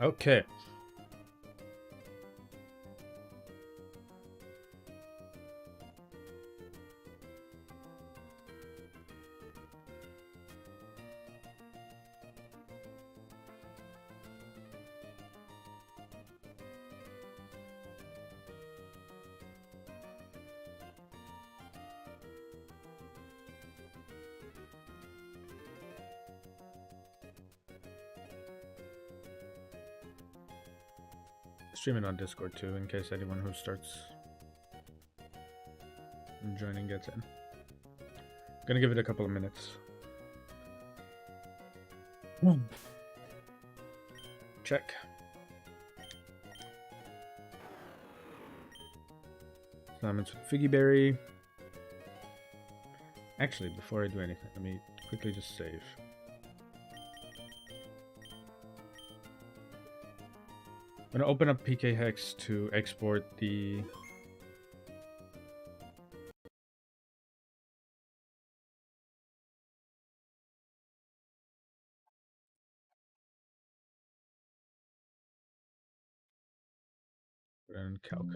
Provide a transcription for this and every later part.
Okay. Streaming on Discord too, in case anyone who starts joining gets in. Gonna give it a couple of minutes. Check. Lemons with figgy berry. Actually, before I do anything, let me quickly just save. I'm gonna open up PK Hex to export the and calc.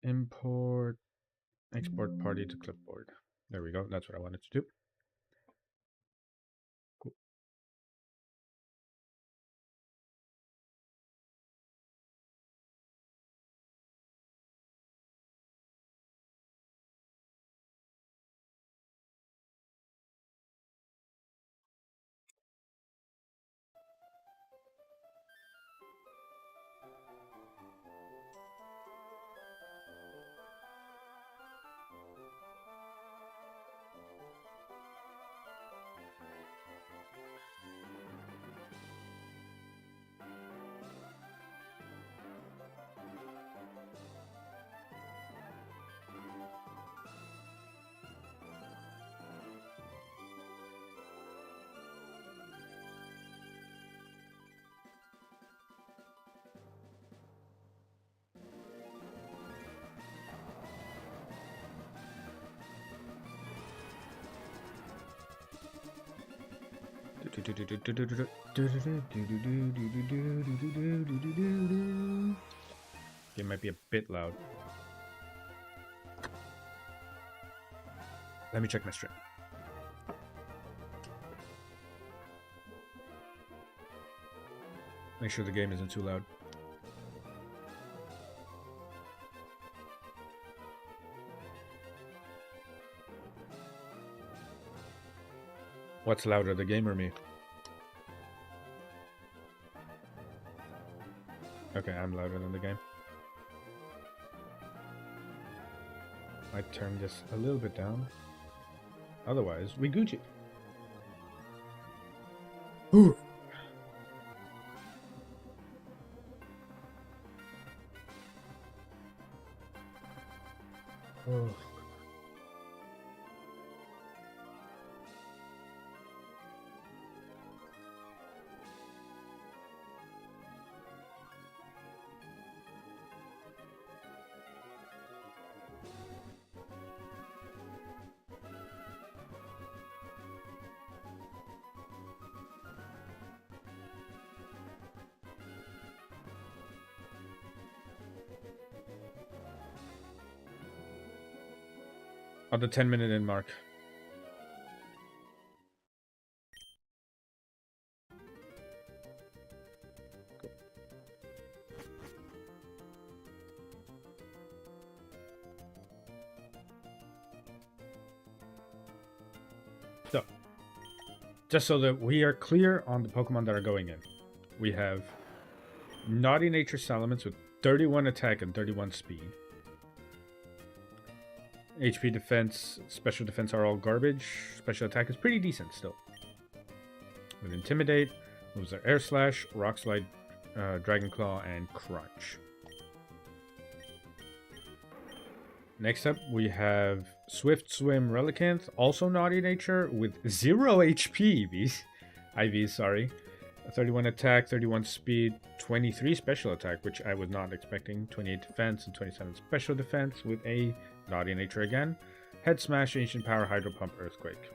Import, export party to clipboard. There we go. That's what I wanted to do. Cool. It might be a bit loud. Let me check my stream. Make sure the game isn't too loud. What's louder, the game or me? Okay, I'm louder than the game. Might turn this a little bit down. Otherwise, we Gucci. Ooh. Oh. On the 10-minute in mark. So, just so that we are clear on the Pokemon that are going in, we have Naughty Nature Salamence with 31 attack and 31 speed. HP defense, special defense are all garbage. Special attack is pretty decent still. With Intimidate, moves are Air Slash, Rock Slide, Dragon Claw, and Crunch. Next up, we have Swift Swim Relicanth, also Naughty Nature, with 0 HP, IVs, sorry. 31 attack, 31 speed, 23 special attack, which I was not expecting. 28 defense and 27 special defense with a Naughty Nature again. Head Smash, Ancient Power, Hydro Pump, Earthquake.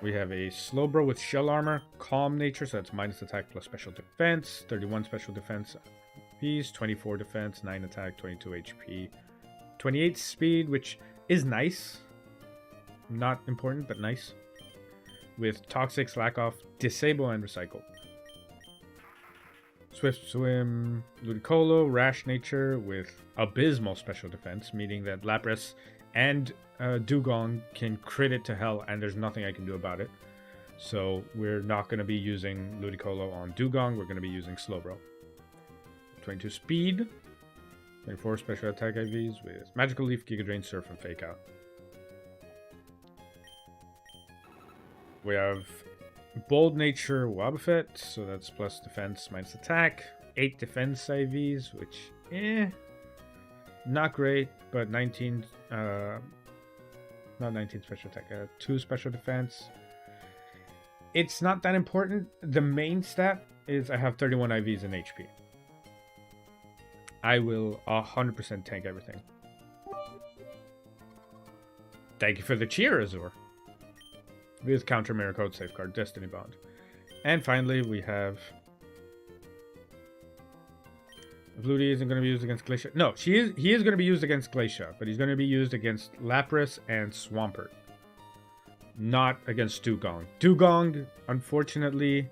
We have a Slowbro with Shell Armor, Calm Nature, so that's minus attack plus special defense. 31 special defense piece, 24 defense, 9 attack, 22 HP. 28 speed, which is nice. Not important, but nice. With Toxic, Slack Off, Disable, and Recycle. Swift Swim, Ludicolo, Rash Nature with Abysmal Special Defense, meaning that Lapras and Dugong can crit it to hell, and there's nothing I can do about it. So we're not going to be using Ludicolo on Dugong, we're going to be using Slowbro. 22 speed, 24 special attack IVs with Magical Leaf, Giga Drain, Surf, and Fake Out. We have Bold Nature Wobbuffet, so that's plus defense minus attack. 8 defense IVs, which, not great, but 19, not 19 special attack, 2 special defense. It's not that important. The main stat is I have 31 IVs and HP. I will 100% tank everything. Thank you for the cheer, Azur. With Counter Mirror Code, Safeguard, Destiny Bond. And finally, we have... Vluti isn't going to be used against Glacia. No, he is going to be used against Glacia, but he's going to be used against Lapras and Swampert. Not against Dugong. Dugong, unfortunately...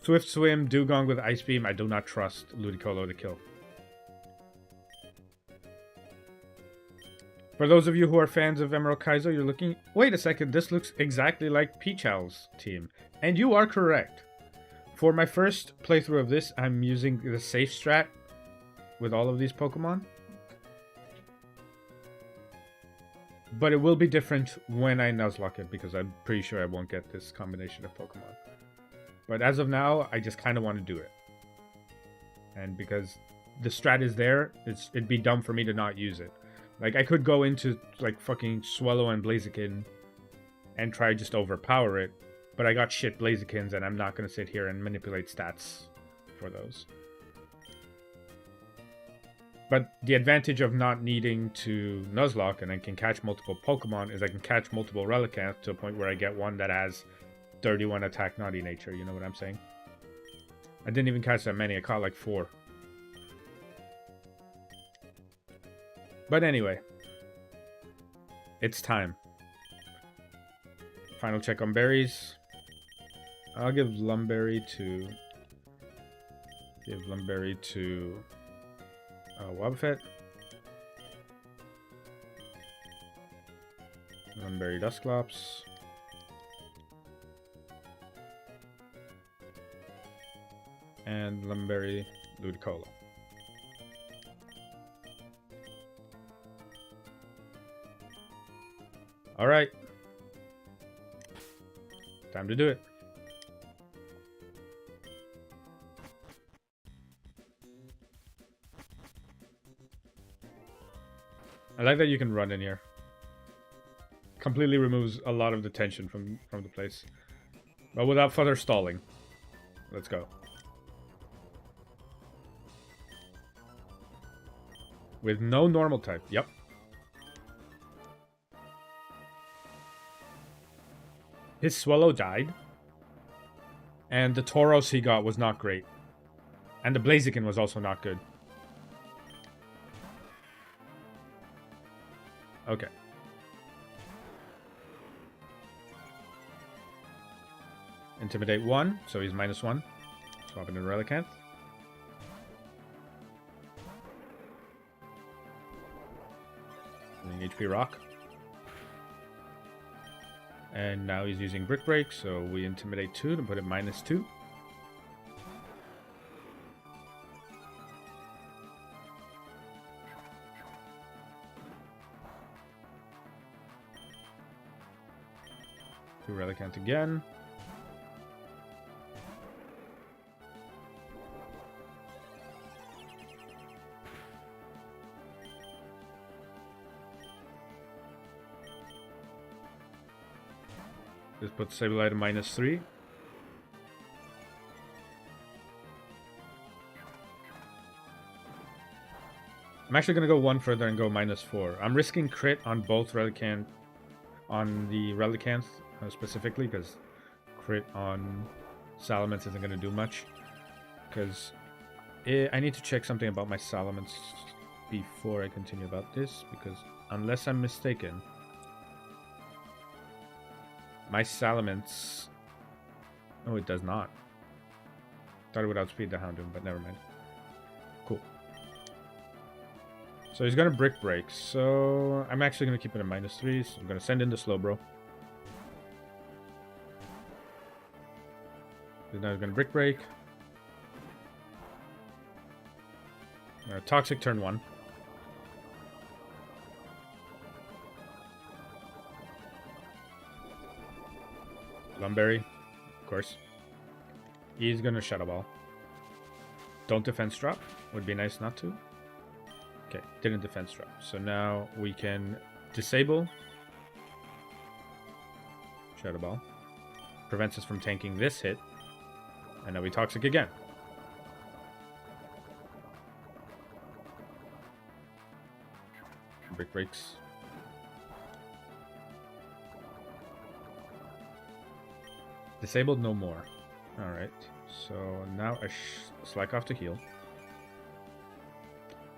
Swift Swim, Dugong with Ice Beam. I do not trust Ludicolo to kill. For those of you who are fans of Emerald Kaizo, you're looking... Wait a second, this looks exactly like Peach Owl's team. And you are correct. For my first playthrough of this, I'm using the safe strat with all of these Pokemon. But it will be different when I Nuzlocke it, because I'm pretty sure I won't get this combination of Pokemon. But as of now, I just kind of want to do it. And because the strat is there, it'd be dumb for me to not use it. Like, I could go into, like, fucking Swallow and Blaziken and try just overpower it, but I got shit Blazikens, and I'm not going to sit here and manipulate stats for those. But the advantage of not needing to Nuzlocke and I can catch multiple Pokemon is I can catch multiple Relicanth to a point where I get one that has 31 attack Naughty Nature, you know what I'm saying? I didn't even catch that many, I caught like 4. But anyway, it's time. Final check on berries. I'll give Lumberry to Wobbuffet. Lumberry Dusclops. And Lumberry Ludicolo. Alright. Time to do it. I like that you can run in here. Completely removes a lot of the tension from the place. But without further stalling. Let's go. With no normal type. Yep. His Swallow died. And the Tauros he got was not great. And the Blaziken was also not good. Okay. Intimidate 1, so he's -1. Swap into Relicanth. Using HP Rock. And now he's using Brick Break, so we Intimidate 2 to put it -2. Do Relicanth again. This puts Sableye to -3. I'm actually going to go one further and go -4. I'm risking crit on both Relicanth, on the Relicanth specifically, because crit on Salamence isn't going to do much. Because I need to check something about my Salamence before I continue about this, because unless I'm mistaken, my Salamence... Oh, it does not. Thought it would outspeed the Houndoom, but never mind. Cool. So he's going to Brick Break, so I'm actually going to keep it at -3, so I'm going to send in the Slowbro. Now he's going to Brick Break. Toxic turn 1. Lumberry, of course. He's gonna Shadow Ball. Don't defense drop. Would be nice not to. Okay, didn't defense drop. So now we can disable Shadow Ball. Prevents us from tanking this hit. And now we Toxic again. Brick Breaks. Disabled no more. Alright, so now I slack off to heal.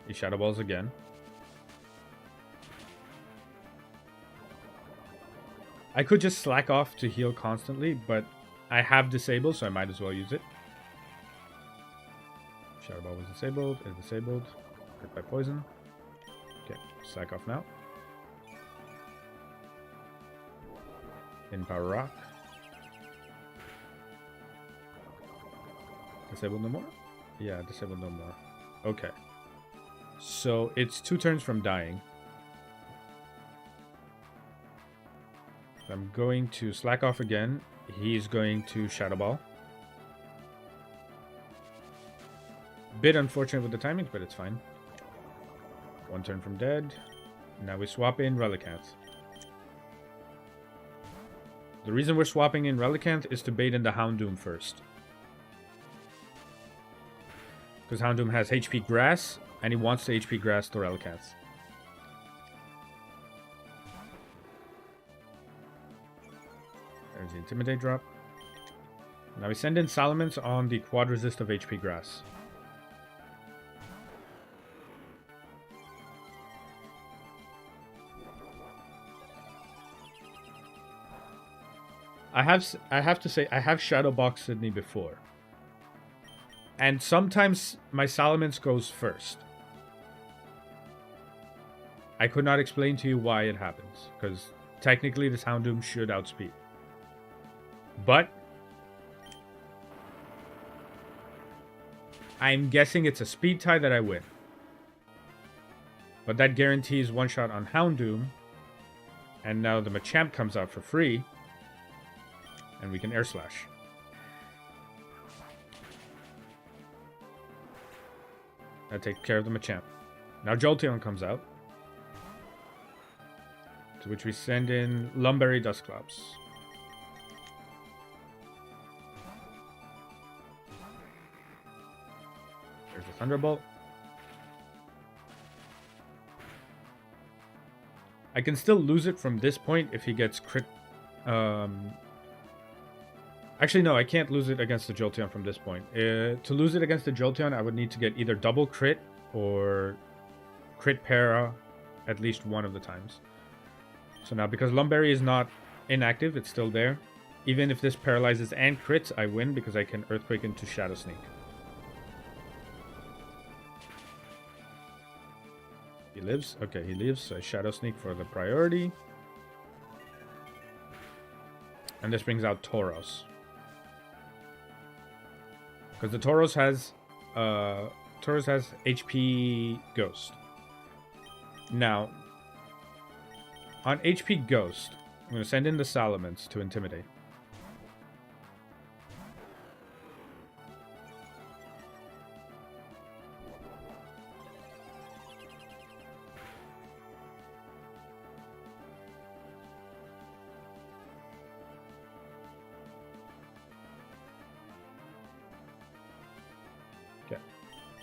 He Shadow Balls again. I could just slack off to heal constantly, but I have disabled, so I might as well use it. Shadow Ball was disabled, is disabled. Hurt by poison. Okay, slack off now. In Power Rock. Disabled no more? Yeah, disabled no more. Okay. So it's 2 turns from dying. I'm going to slack off again. He's going to Shadow Ball. Bit unfortunate with the timings, but it's fine. 1 turn from dead. Now we swap in Relicanth. The reason we're swapping in Relicanth is to bait in the Houndoom first. Because Houndoom has HP Grass, and he wants the HP Grass to Relicanth. There's the Intimidate drop. Now we send in Salamence on the Quad Resist of HP Grass. I have to say, I have Shadowboxed Sydney before. And sometimes my Salamence goes first. I could not explain to you why it happens, because technically this Houndoom should outspeed. But I'm guessing it's a speed tie that I win. But that guarantees one shot on Houndoom. And now the Machamp comes out for free. And we can Air Slash. That takes care of the Machamp. Now Jolteon comes out. To which we send in Lumberry Dustclops. There's the Thunderbolt. I can still lose it from this point if he gets crit. Actually, no, I can't lose it against the Jolteon from this point. To lose it against the Jolteon, I would need to get either double crit or crit para at least one of the times. So now, because Lumberry is not inactive, it's still there. Even if this paralyzes and crits, I win because I can Earthquake into Shadow Sneak. He lives? Okay, he lives. So Shadow Sneak for the priority. And this brings out Tauros. Because the Tauros has HP Ghost. Now, on HP Ghost, I'm going to send in the Salamence to Intimidate.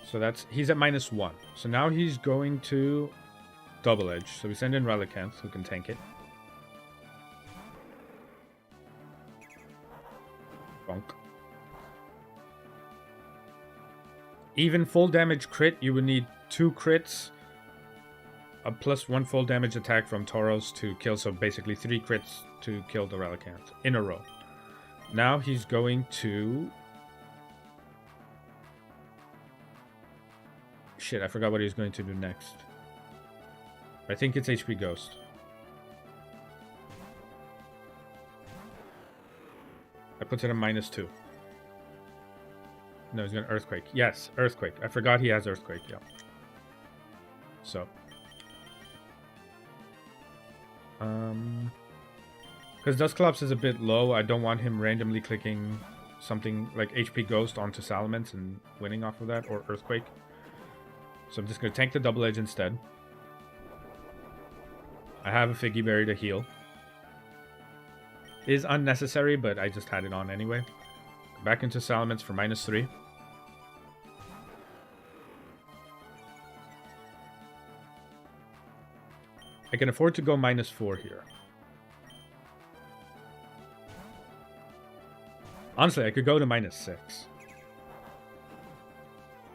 So he's at -1. So now he's going to Double Edge. So we send in Relicanth, who can tank it. Bonk. Even full damage crit, you would need 2 crits. Plus 1 full damage attack from Tauros to kill. So basically 3 crits to kill the Relicanth in a row. Now he's going to... Shit, I forgot what he was going to do next. I think it's HP Ghost. That puts it at -2. No, he's going to Earthquake. Yes, Earthquake. I forgot he has Earthquake, yeah. So. Because Dustclops is a bit low, I don't want him randomly clicking something like HP Ghost onto Salamence and winning off of that, or Earthquake. So I'm just going to tank the Double Edge instead. I have a Figgy Berry to heal. It is unnecessary, but I just had it on anyway. Back into Salamence for -3. I can afford to go -4 here. Honestly, I could go to -6.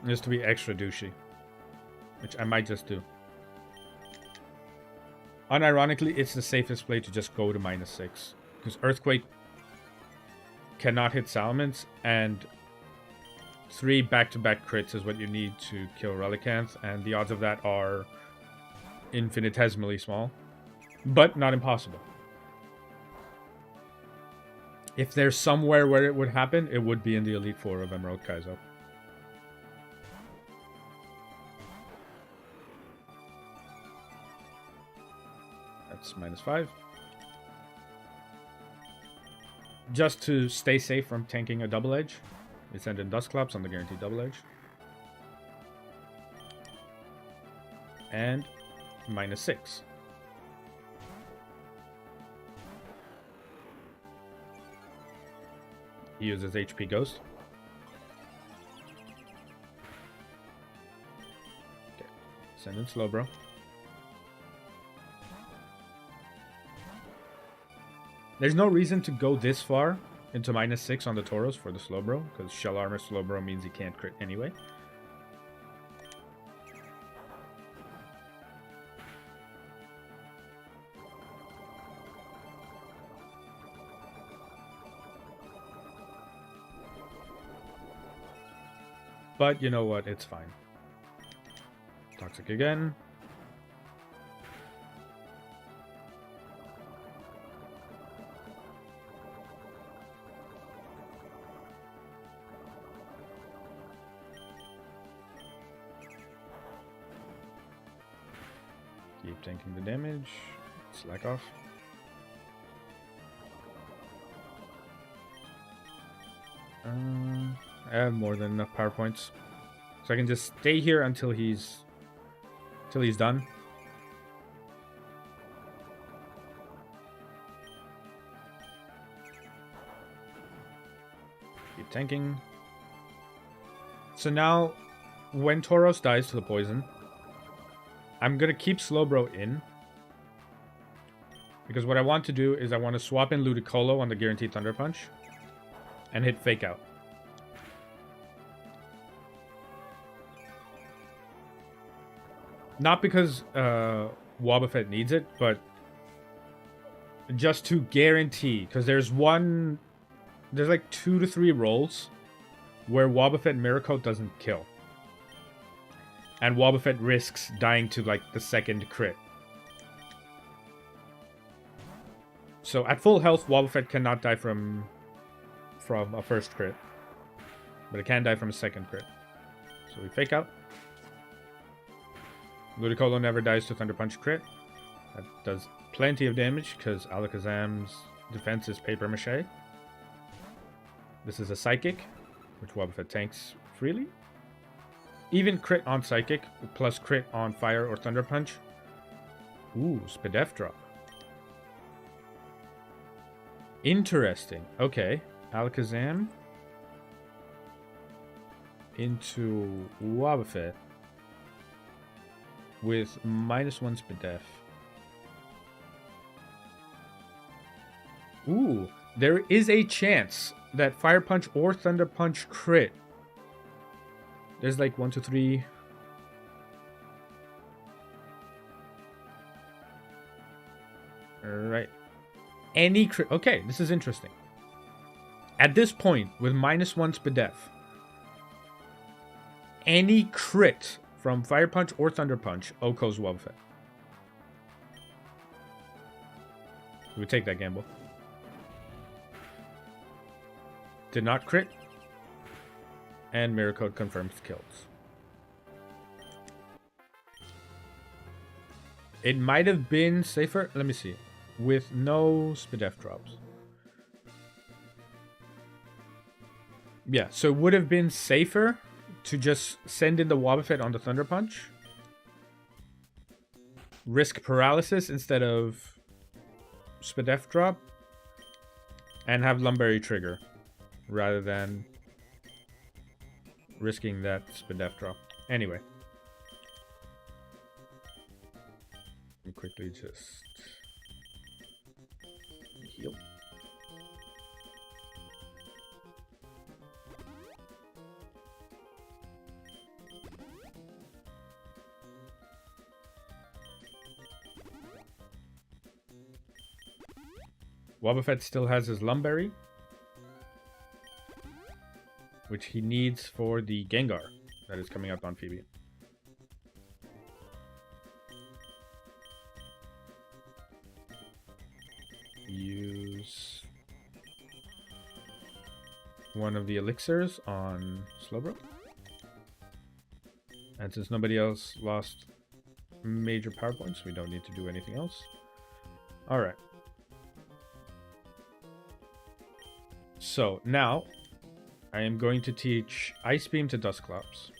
Just to be extra douchey. Which I might just do. Unironically, it's the safest play to just go to -6. Because Earthquake cannot hit Salamence, and 3 back-to-back crits is what you need to kill Relicanth, and the odds of that are infinitesimally small. But not impossible. If there's somewhere where it would happen, it would be in the Elite Four of Emerald Kaizo. That's -5. Just to stay safe from tanking a Double Edge, we send in Dustclops on the guaranteed Double Edge. And -6. He uses HP Ghost. Okay. Send in Slowbro. There's no reason to go this far into -6 on the Tauros for the Slowbro, because Shell Armor Slowbro means he can't crit anyway. But you know what? It's fine. Toxic again. Keep tanking the damage. Slack off. I have more than enough power points, so I can just stay here until he's done. tanking. So now, when Tauros dies to the poison, I'm going to keep Slowbro in. Because what I want to do is I want to swap in Ludicolo on the Guaranteed Thunder Punch. And hit Fake Out. Not because Wobbuffet needs it, but just to guarantee. Because there's like 2 to 3 rolls where Wobbuffet Miracle doesn't kill. And Wobbuffet risks dying to like the second crit. So at full health, Wobbuffet cannot die from a first crit. But it can die from a second crit. So we Fake Out. Ludicolo never dies to Thunder Punch crit. That does plenty of damage because Alakazam's defense is Paper Mache. This is a Psychic, which Wobbuffet tanks freely. Even crit on Psychic, plus crit on Fire or Thunder Punch. Ooh, Spadef drop. Interesting. Okay. Alakazam into Wobbuffet with -1 Spadef. Ooh, there is a chance that Fire Punch or Thunder Punch crit. There's like 1, 2, 3. Alright. Any crit. Okay, this is interesting. At this point, with -1 Spadef, any crit from Fire Punch or Thunder Punch OHKOs Wobbuffet. We take that gamble. Did not crit. And Mirror Code confirms kills. It might have been safer. Let me see. With no Spadef drops. Yeah, so it would have been safer to just send in the Wobbuffet on the Thunder Punch. Risk paralysis instead of Spadef drop. And have Lumberry trigger. Rather than risking that Spadef drop. Anyway. Let me quickly just heal. Wobbuffet still has his Lumberry, which he needs for the Gengar that is coming up on Phoebe. Use one of the elixirs on Slowbro. And since nobody else lost major power points, we don't need to do anything else. Alright. So now I am going to teach Ice Beam to Dusclops.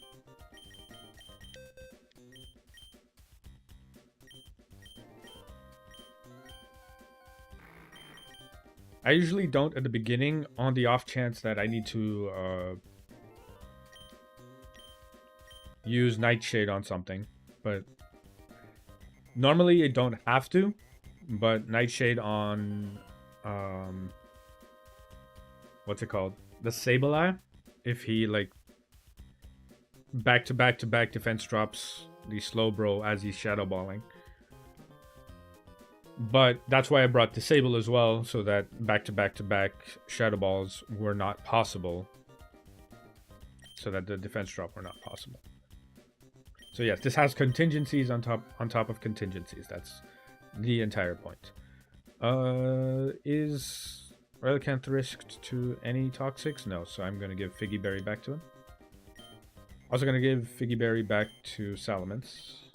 I usually don't at the beginning on the off chance that I need to use Nightshade on something. But normally I don't have to. But Nightshade on what's it called? The Sableye, if he like back to back defense drops the Slowbro as he's shadow balling. But that's why I brought Disable as well, so that back to back shadow balls were not possible. So that the defense drop were not possible. So yes, this has contingencies on top of contingencies. That's the entire point. Is Relicanth risked to any Toxics? No, so I'm going to give Figgy Berry back to him. Also going to give Figgy Berry back to Salamence.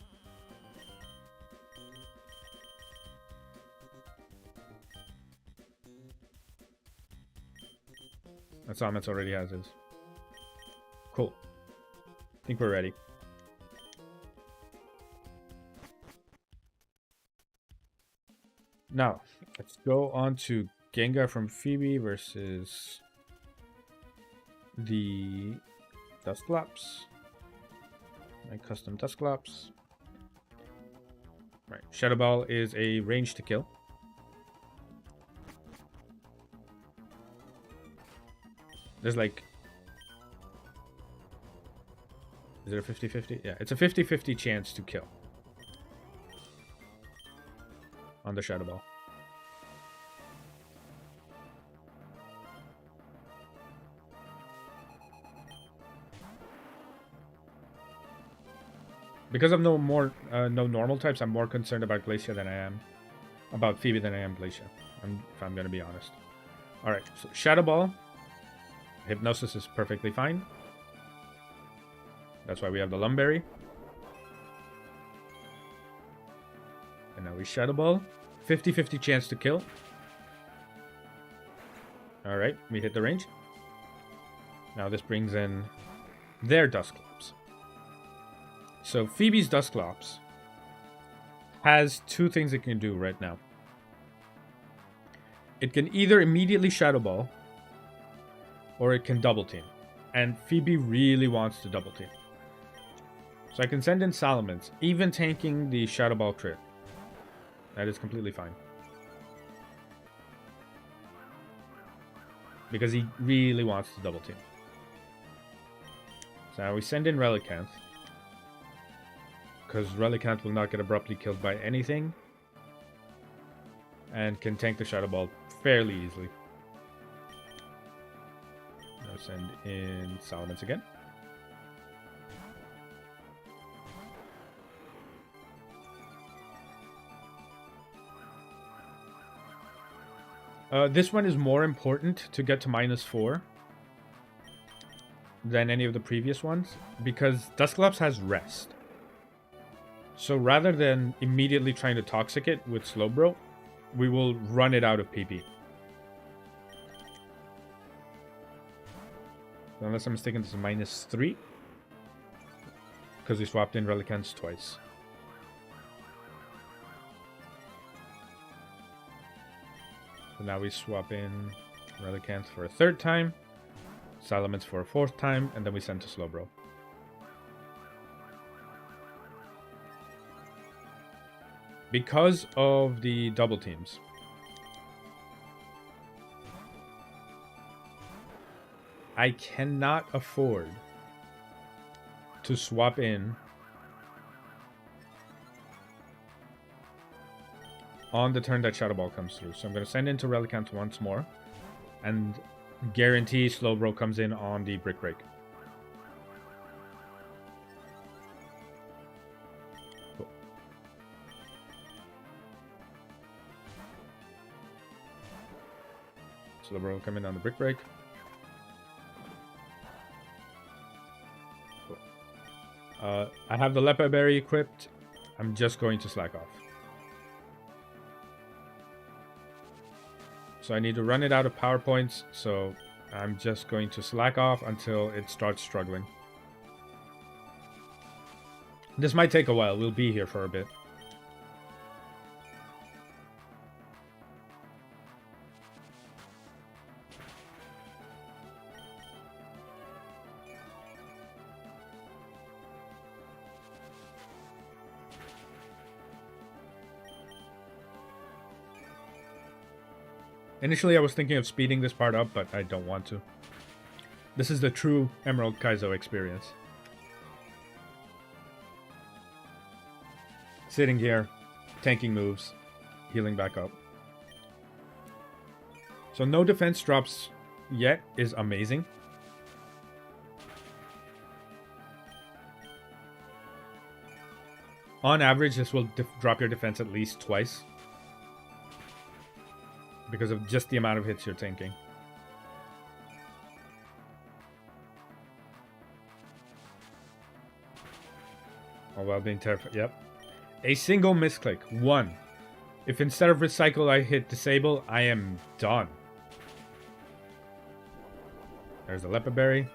And Salamence already has his. Cool. I think we're ready. Now, let's go on to Gengar from Phoebe versus the Dusclops. My custom Dusclops. Right. Shadow Ball is a range to kill. There's like... Is it a 50-50? Yeah, it's a 50-50 chance to kill. On the Shadow Ball. Because of no normal types, I'm more concerned about Glacia than I am about Phoebe than I am Glacia. If I'm gonna be honest. Alright, so Shadow Ball. Hypnosis is perfectly fine. That's why we have the Lumberry. And now we Shadow Ball. 50-50 chance to kill. Alright, we hit the range. Now this brings in their Dusclops. So Phoebe's Dusclops has two things it can do right now. It can either immediately Shadow Ball, or it can double team. And Phoebe really wants to double team. So I can send in Salamence, even tanking the Shadow Ball crit. That is completely fine. Because he really wants to double team. So now we send in Relicanth. Because Relicanth will not get abruptly killed by anything. And can tank the Shadow Ball fairly easily. Now send in Salamence again. This one is more important to get to -4 than any of the previous ones, because Dusclops has Rest. So rather than immediately trying to Toxic it with Slowbro, we will run it out of PP. Unless I'm mistaken, this is -3. Because we swapped in Relicanths twice. So now we swap in Relicanth for a third time, Salamence for a fourth time, and then we send to Slowbro. Because of the double teams, I cannot afford to swap in on the turn that Shadow Ball comes through. So I'm going to send into Relicanth once more and guarantee Slowbro comes in on the Brick Break. Cool. Slowbro will come in on the Brick Break. Cool. I have the Lepa Berry equipped. I'm just going to slack off. So I need to run it out of power points, so I'm just going to slack off until it starts struggling. This might take a while, we'll be here for a bit. Initially, I was thinking of speeding this part up, but I don't want to. This is the true Emerald Kaizo experience. Sitting here, tanking moves, healing back up. So no defense drops yet is amazing. On average, this will drop your defense at least twice. Because of just the amount of hits you're tanking. Oh, well, being terrified. Yep. A single misclick. 1. If instead of recycle I hit disable, I am done. There's the Lepa Berry.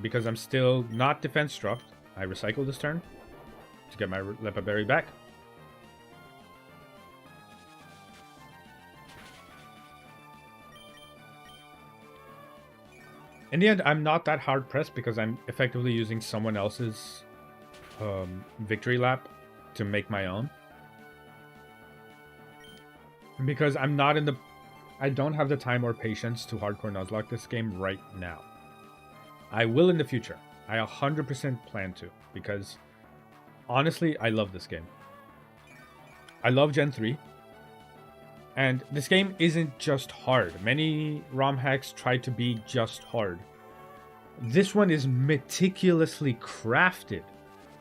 Because I'm still not defense dropped, I recycle this turn to get my Lepa Berry back. In the end, I'm not that hard pressed because I'm effectively using someone else's victory lap to make my own. Because I'm not in the... I don't have the time or patience to hardcore Nuzlocke this game right now. I will in the future. I 100% plan to. Because, honestly, I love this game. I love Gen 3. And this game isn't just hard. Many ROM hacks try to be just hard. This one is meticulously crafted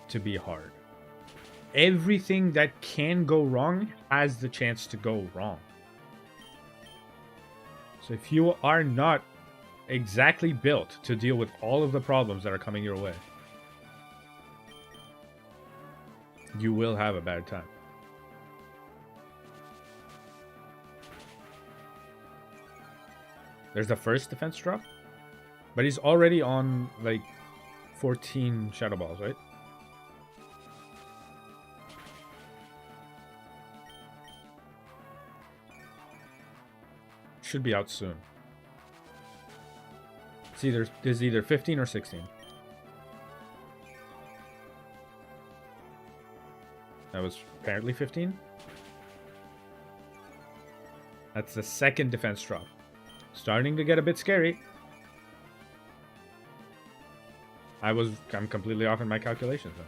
to be hard. Everything that can go wrong has the chance to go wrong. So if you are not exactly built to deal with all of the problems that are coming your way, you will have a bad time. There's the first defense drop, but he's already on like 14 Shadow Balls, right? Should be out soon. There's either 15 or 16. That was apparently 15. That's the second defense drop. Starting to get a bit scary. I'm completely off in my calculations then.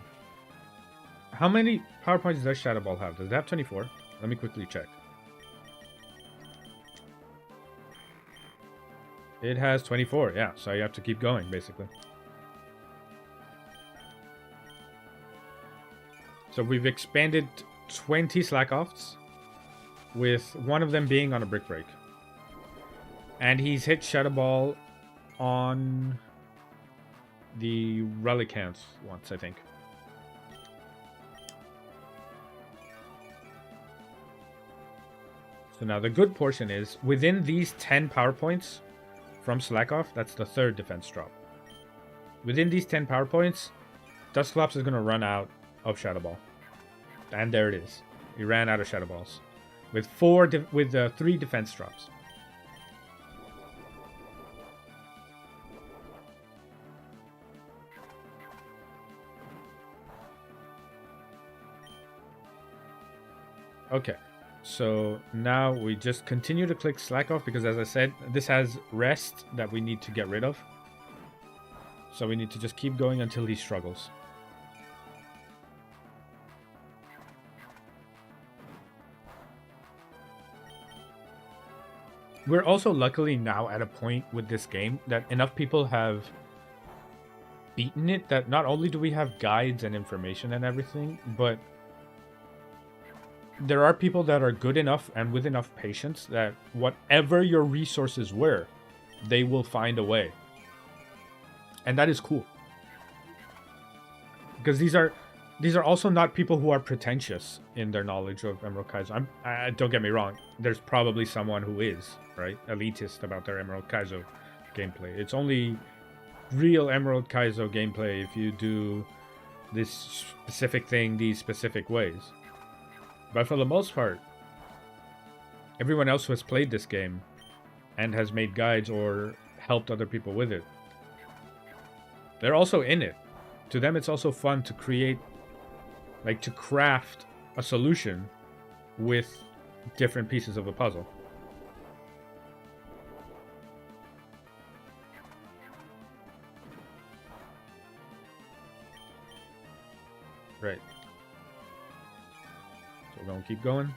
How many power points does Shadow Ball have? Does it have 24? Let me quickly check. It has 24, yeah. So you have to keep going, basically. So we've expanded 20 slack-offs, with one of them being on a brick break. And he's hit Shadow Ball on the Relicanth once, I think. So now the good portion is, within these 10 power points from slack off, that's the third defense drop. Within these 10 power points, Dusclops is going to run out of Shadow Ball. And there it is. He ran out of Shadow Balls. With 3 defense drops. Okay, so now we just continue to click slack off because, as I said, this has rest that we need to get rid of. So we need to just keep going until he struggles. We're also luckily now at a point with this game that enough people have beaten it that not only do we have guides and information and everything, but there are people that are good enough and with enough patience that whatever your resources were, they will find a way. And that is cool. Because these are also not people who are pretentious in their knowledge of Emerald Kaizo. Don't get me wrong, there's probably someone who is, right, elitist about their Emerald Kaizo gameplay. It's only real Emerald Kaizo gameplay if you do this specific thing these specific ways. But for the most part, everyone else who has played this game and has made guides or helped other people with it, they're also in it. To them, it's also fun to create, like to craft a solution with different pieces of a puzzle. Right. So we're going to keep going.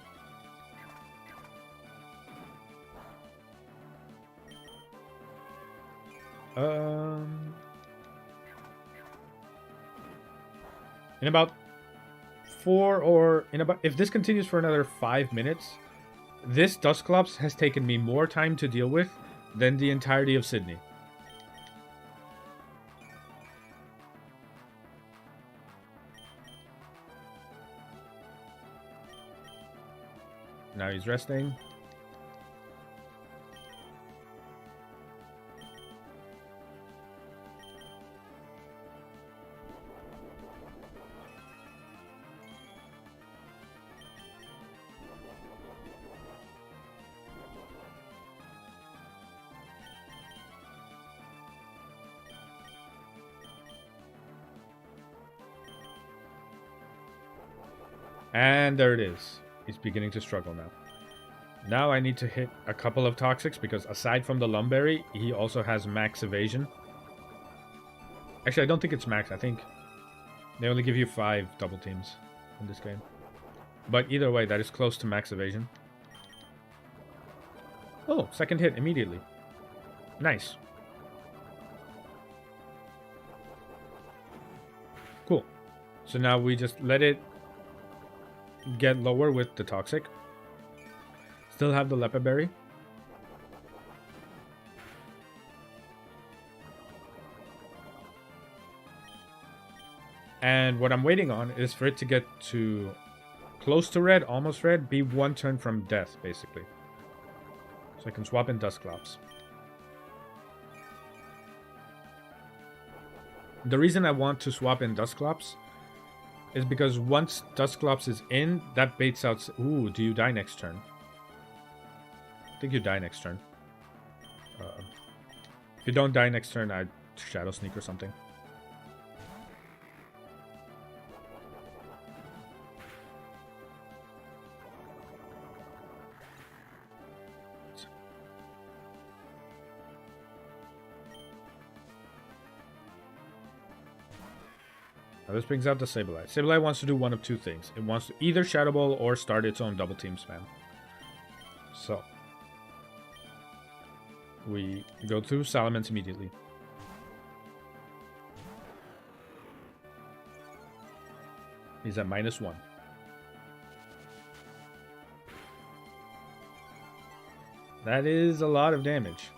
In about if this continues for another 5 minutes, this Dusclops has taken me more time to deal with than the entirety of Sydney. Now he's resting. And there it is. He's beginning to struggle now. Now I need to hit a couple of toxics because aside from the Lumberry, he also has max evasion. Actually, I don't think it's max. I think they only give you 5 double teams in this game. But either way, that is close to max evasion. Oh, second hit immediately. Nice. Cool. So now we just let it get lower with the toxic. Still have the leopard berry. And what I'm waiting on is for it to get to close to red, almost red, be 1 turn from death, basically. So I can swap in Dusclops. The reason I want to swap in Dusclops is because once Dusclops is in, that baits out... Ooh, do you die next turn? I think you die next turn. If you don't die next turn, I'd Shadow Sneak or something. Now this brings out the Sableye. Sableye wants to do one of 2 things. It wants to either Shadow Ball or start its own double team spam. So we go through Salamence immediately. He's at -1. That is a lot of damage.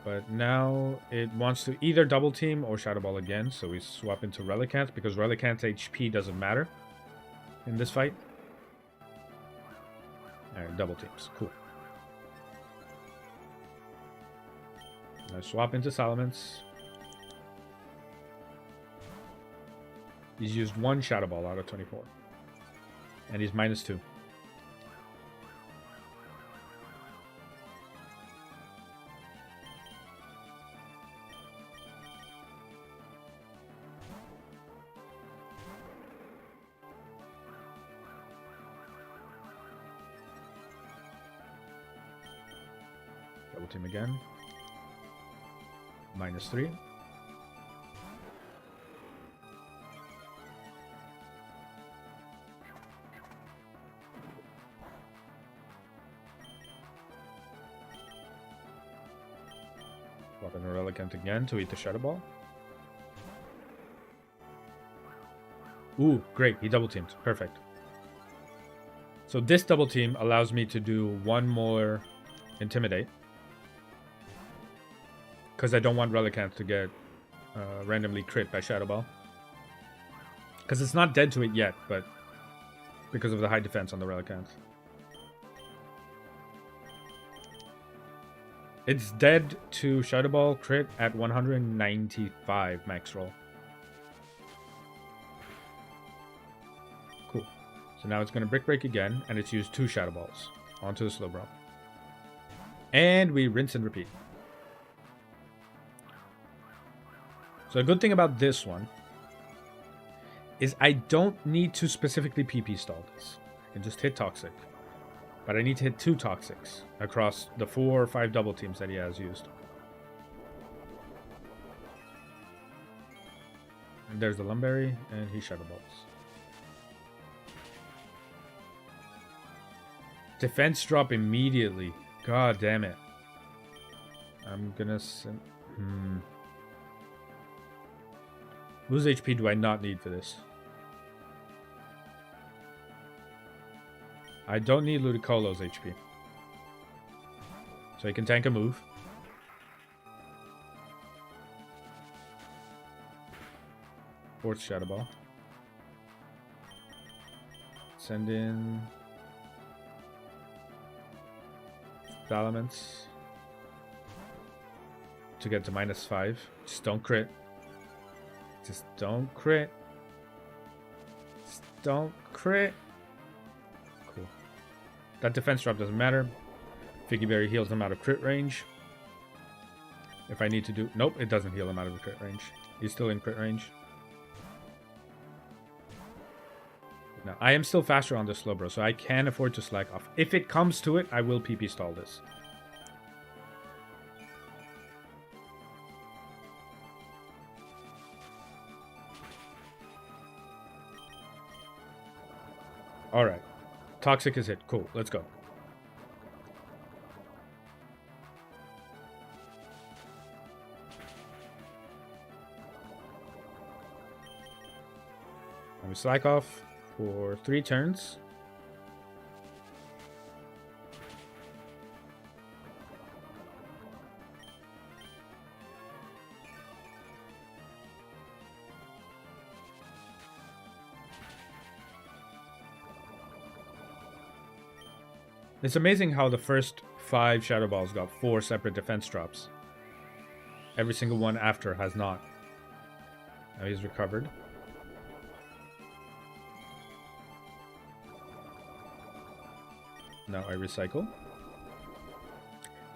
But now it wants to either double team or Shadow Ball again, so we swap into Relicanth because Relicanth's HP doesn't matter in this fight. Alright, double teams. Cool. Now swap into Salamence. He's used 1 Shadow Ball out of 24. And he's -2. Double team again. -3. Swap in a Relicanth again to eat the Shadow Ball. Ooh, great. He double teamed. Perfect. So this double team allows me to do 1 more Intimidate. Because I don't want Relicanth to get randomly crit by Shadow Ball. Because it's not dead to it yet, but because of the high defense on the Relicanth. It's dead to Shadow Ball crit at 195 max roll. Cool. So now it's going to Brick Break again, and it's used 2 Shadow Balls onto the Slowbro. And we rinse and repeat. So a good thing about this one is I don't need to specifically PP stall this. I can just hit Toxic. But I need to hit 2 Toxics across the 4 or 5 double teams that he has used. And there's the Lumberry, and he Shadow Balls. Defense drop immediately. God damn it. I'm gonna send... Whose HP do I not need for this? I don't need Ludicolo's HP. So he can tank a move. Fourth Shadow Ball. Send in Salamence to get to -5. Just don't crit. Just don't crit. Just don't crit. Cool. That defense drop doesn't matter. Figgy Berry heals him out of crit range. If I need to do... Nope, it doesn't heal him out of the crit range. He's still in crit range. No, I am still faster on this slow, bro, so I can afford to slack off. If it comes to it, I will PP stall this. Alright. Toxic is hit. Cool, let's go. Let me slack off for 3 turns. It's amazing how the first 5 Shadow Balls got 4 separate defense drops. Every single one after has not. Now he's recovered. Now I recycle.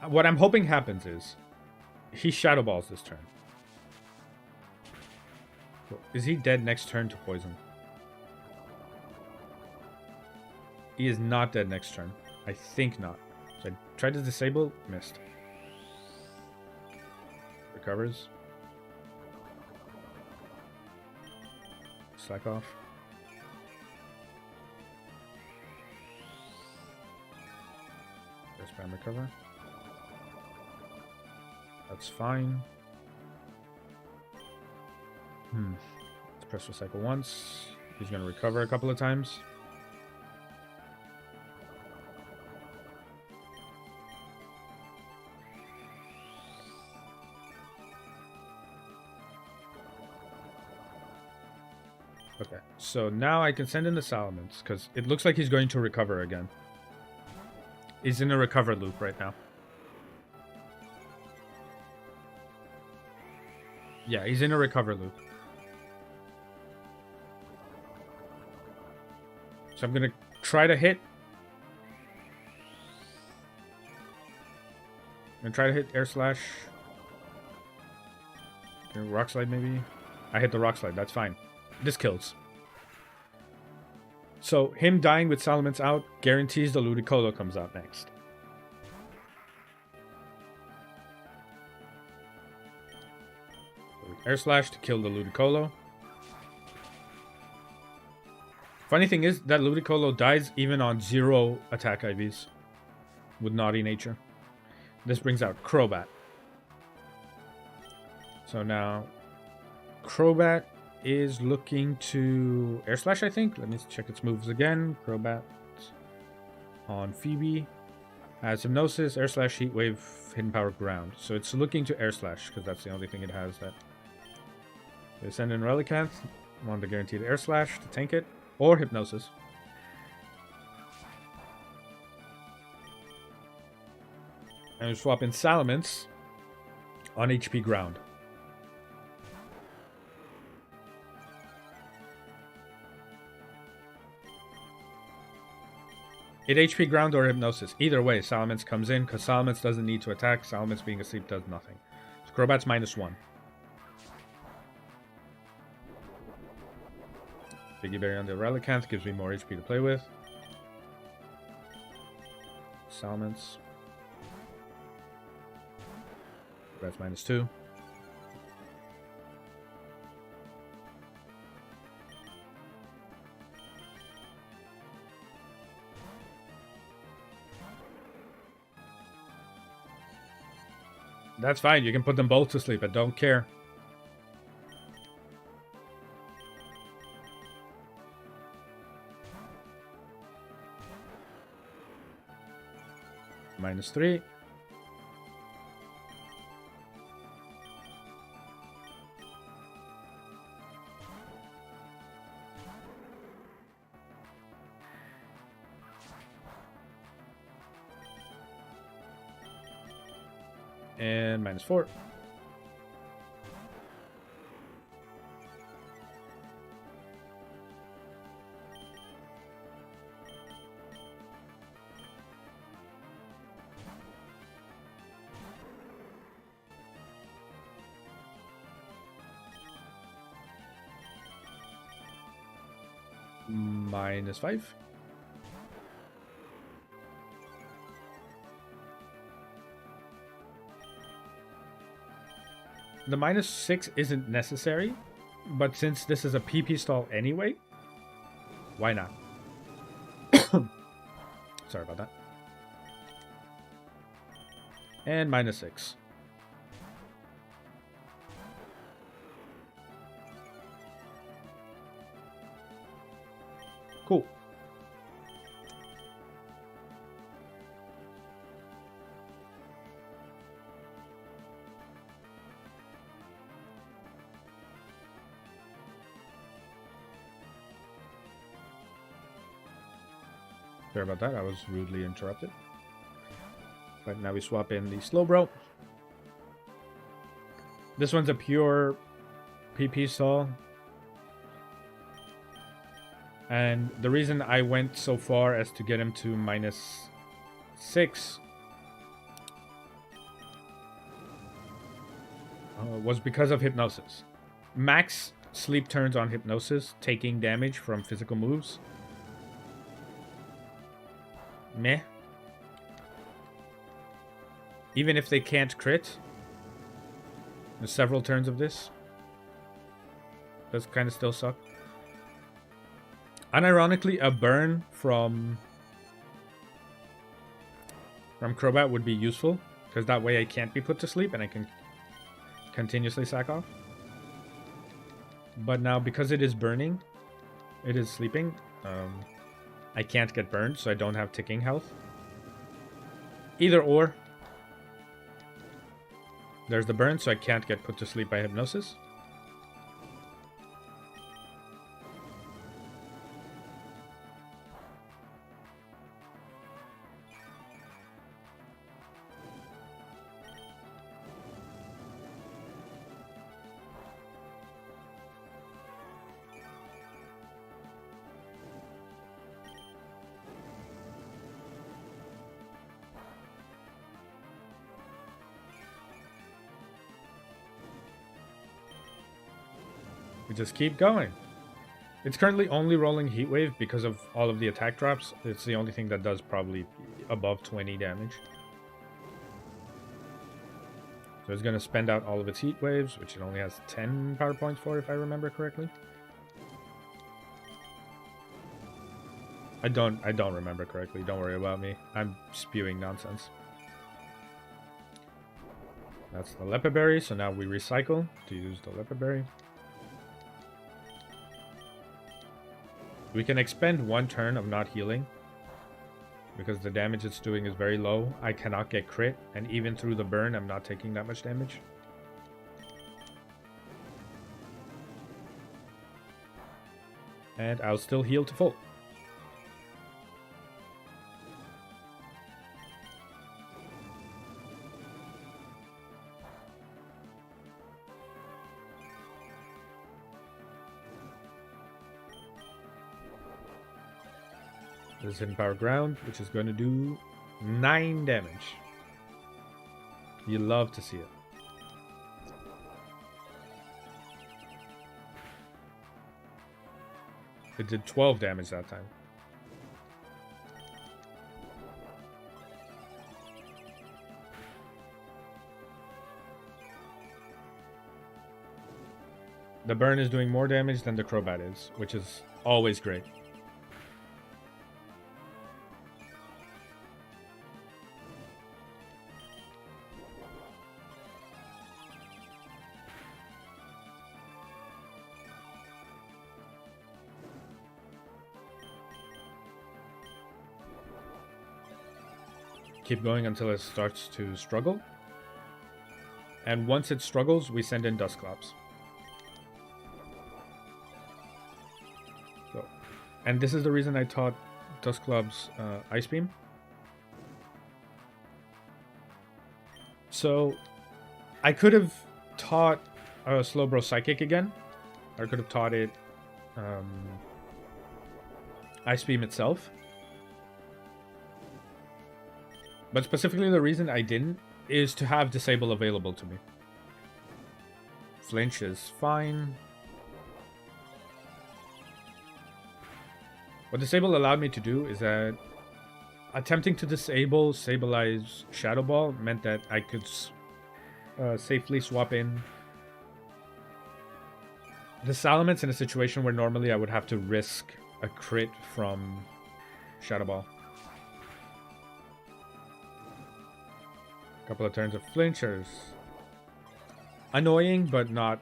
What I'm hoping happens is he Shadow Balls this turn. Is he dead next turn to poison? He is not dead next turn. I think not. So I tried to disable, missed. Recovers. Slack off. Spam recover. That's fine. Let's press recycle once. He's going to recover a couple of times. Okay, so now I can send in the Salamence, because it looks like he's going to recover again. He's in a recover loop right now. Yeah, he's in a recover loop. So I'm going to try to hit. I'm going to try to hit Air Slash. Okay, Rock Slide maybe. I hit the Rock Slide, that's fine. This kills. So him dying with Salamence out guarantees the Ludicolo comes out next. Air Slash to kill the Ludicolo. Funny thing is that Ludicolo dies even on 0 attack IVs with Naughty Nature. This brings out Crobat. So now Crobat is looking to Air Slash, I think. Let me check its moves again. Crobat on Phoebe has Hypnosis, Air Slash, Heat Wave, Hidden Power, Ground. So it's looking to Air Slash because that's the only thing it has that. They send in Relicanth, want the guaranteed Air Slash to tank it, or Hypnosis. And we swap in Salamence on HP Ground. It HP Ground or Hypnosis. Either way, Salamence comes in because Salamence doesn't need to attack. Salamence being asleep does nothing. So Crobat's -1. Biggie Berry on the Relicanth gives me more HP to play with. Salamence. Crobat's -2. That's fine. You can put them both to sleep. I don't care. -3. And -4. -5. The -6 isn't necessary, but since this is a PP stall anyway, why not? Sorry about that. And -6. Cool. Sorry about that, I was rudely interrupted. But now we swap in the Slowbro. This one's a pure PP stall. And the reason I went so far as to get him to -6 was because of Hypnosis. Max sleep turns on Hypnosis, taking damage from physical moves. Meh. Even if they can't crit, there's several turns of this. Does kind of still suck. Unironically, a burn from Crobat would be useful, because that way I can't be put to sleep and I can continuously sack off. But now, because it is burning, it is sleeping, I can't get burned, so I don't have ticking health. Either or. There's the burn, so I can't get put to sleep by Hypnosis. We just keep going. It's currently only rolling Heat Wave because of all of the attack drops. It's the only thing that does probably above 20 damage. So it's going to spend out all of its Heat Waves, which it only has 10 power points for, if I remember correctly. I don't remember correctly. Don't worry about me. I'm spewing nonsense. That's the Leopard Berry, so now we recycle to use the Leopard Berry. We can expend one turn of not healing because the damage it's doing is very low. I cannot get crit, and even through the burn, I'm not taking that much damage. And I'll still heal to full. This is Hidden Power Ground, which is going to do 9 damage. You love to see it. It did 12 damage that time. The burn is doing more damage than the Crobat is, which is always great. Keep going until it starts to struggle. And once it struggles, we send in Dusclops. So, and this is the reason I taught Dusclops Ice Beam. So, I could have taught Slowbro Psychic again. I could have taught it Ice Beam itself. But specifically the reason I didn't is to have Disable available to me. Flinch is fine. What Disable allowed me to do is that attempting to disable Sableye Shadow Ball meant that I could safely swap in the Salamence in a situation where normally I would have to risk a crit from Shadow Ball. Couple of turns of flinchers. Annoying, but not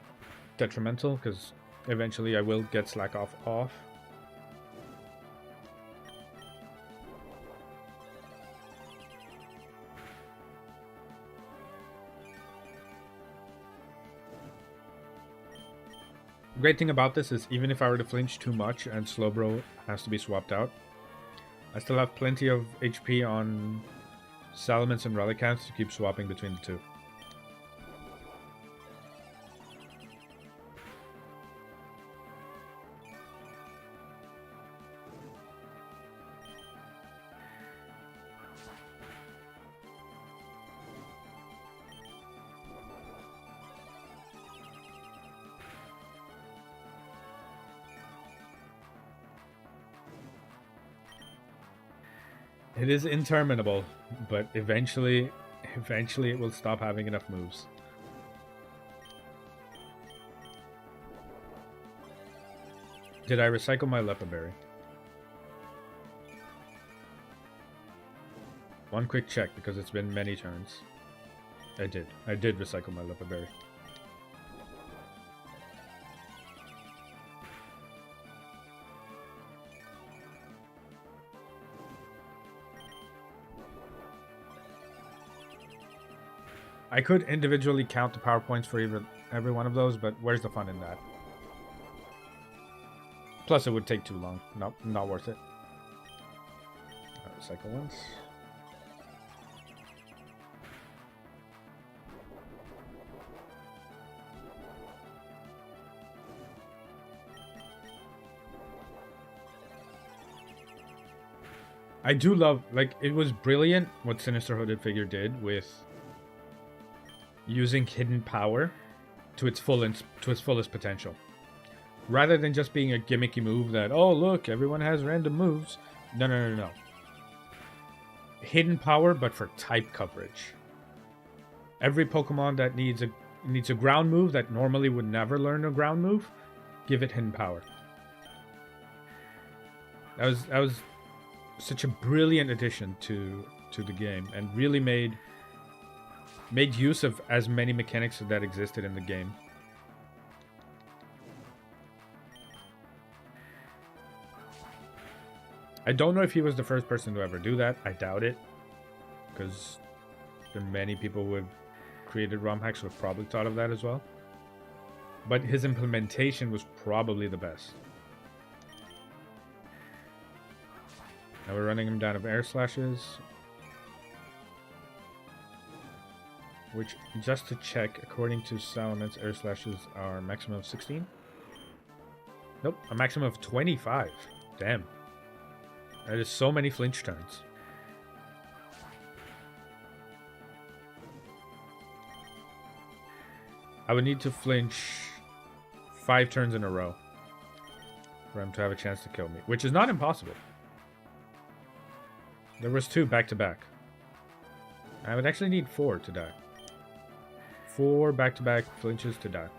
detrimental, because eventually I will get Slack off. The great thing about this is even if I were to flinch too much and Slowbro has to be swapped out, I still have plenty of HP on Salamence and Relicanth to keep swapping between the two. It is interminable, but eventually it will stop having enough moves. Did I recycle my Lepa Berry? One quick check, because it's been many turns. I did recycle my Lepa Berry. I could individually count the power points for every one of those, but where's the fun in that? Plus, it would take too long. Not worth it. Recycle once. I do love, like, it was brilliant what Sinister Hooded Figure did with using hidden power to its fullest potential. Rather than just being a gimmicky move that, oh look, everyone has random moves. No. Hidden power, but for type coverage. Every Pokemon that needs a ground move that normally would never learn a ground move, give it hidden power. That was such a brilliant addition to the game, and really made use of as many mechanics that existed in the game. I don't know if he was the first person to ever do that. I doubt it, because there are many people who have created ROM hacks who have probably thought of that as well. But his implementation was probably the best. Now we're running him down of Air Slashes. Which, just to check, according to Salamence, Air Slashes are maximum of 16? Nope, a maximum of 25. Damn. That is so many flinch turns. I would need to flinch 5 turns in a row for him to have a chance to kill me, which is not impossible. There was 2 back-to-back. I would actually need 4 to die. 4 back-to-back flinches to die.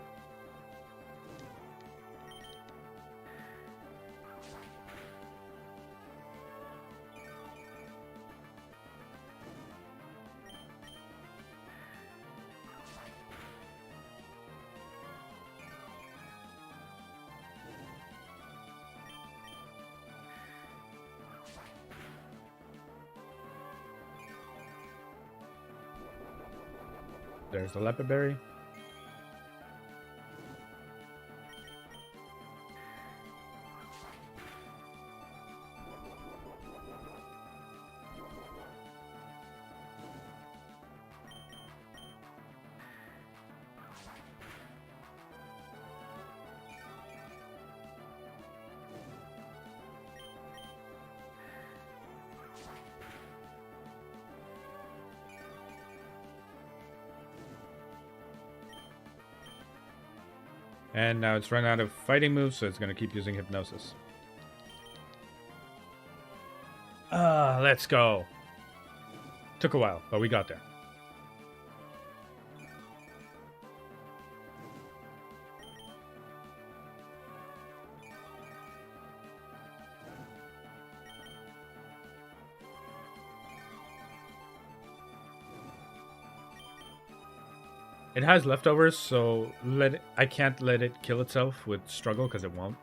There's the Lepa Berry. And now it's run out of fighting moves, so it's going to keep using Hypnosis. Let's go. Took a while, but we got there. It has leftovers, so I can't let it kill itself with struggle because it won't.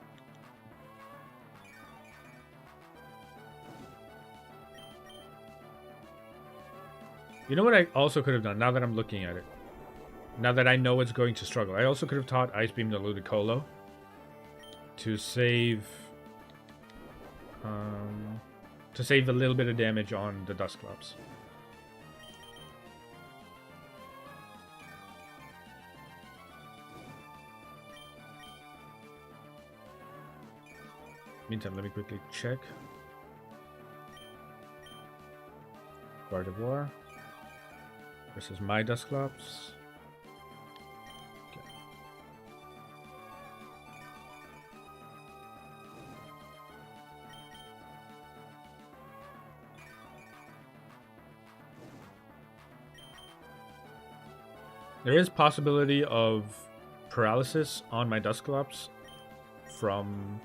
You know what I also could have done now that I'm looking at it? Now that I know it's going to struggle, I also could have taught Ice Beam to Ludicolo to save a little bit of damage on the Dusclops. Meantime, let me quickly check. Gardevoir versus my Dusclops. Okay. There is possibility of paralysis on my Dusclops from...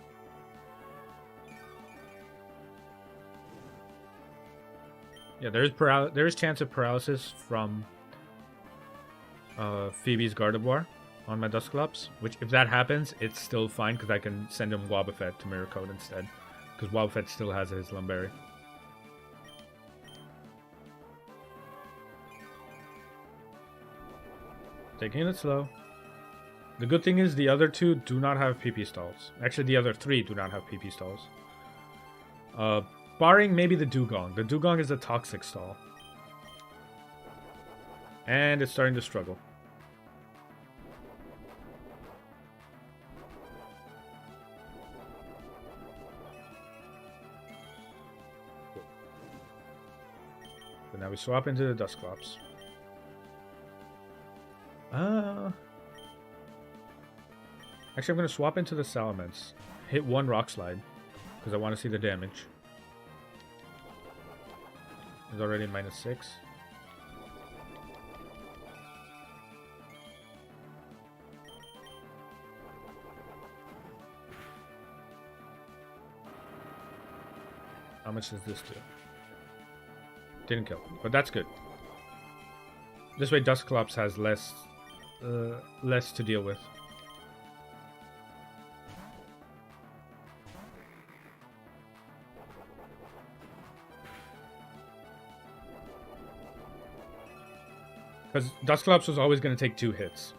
Yeah, there is chance of paralysis from Phoebe's Gardevoir on my Dusclops, which if that happens, it's still fine because I can send him Wobbuffet to Mirror Coat instead, because Wobbuffet still has his Lumberry. Taking it slow. The good thing is the other two do not have PP stalls. Actually, the other three do not have PP stalls. Barring maybe the Dugong. The Dugong is a toxic stall. And it's starting to struggle. So now we swap into the Dusclops. Actually, I'm going to swap into the Salamence. Hit one Rock Slide, because I want to see the damage. It's already -6. How much does this do? Didn't kill, but that's good. This way Dusclops has less to deal with. Because Dusclops was always going to take 2 hits.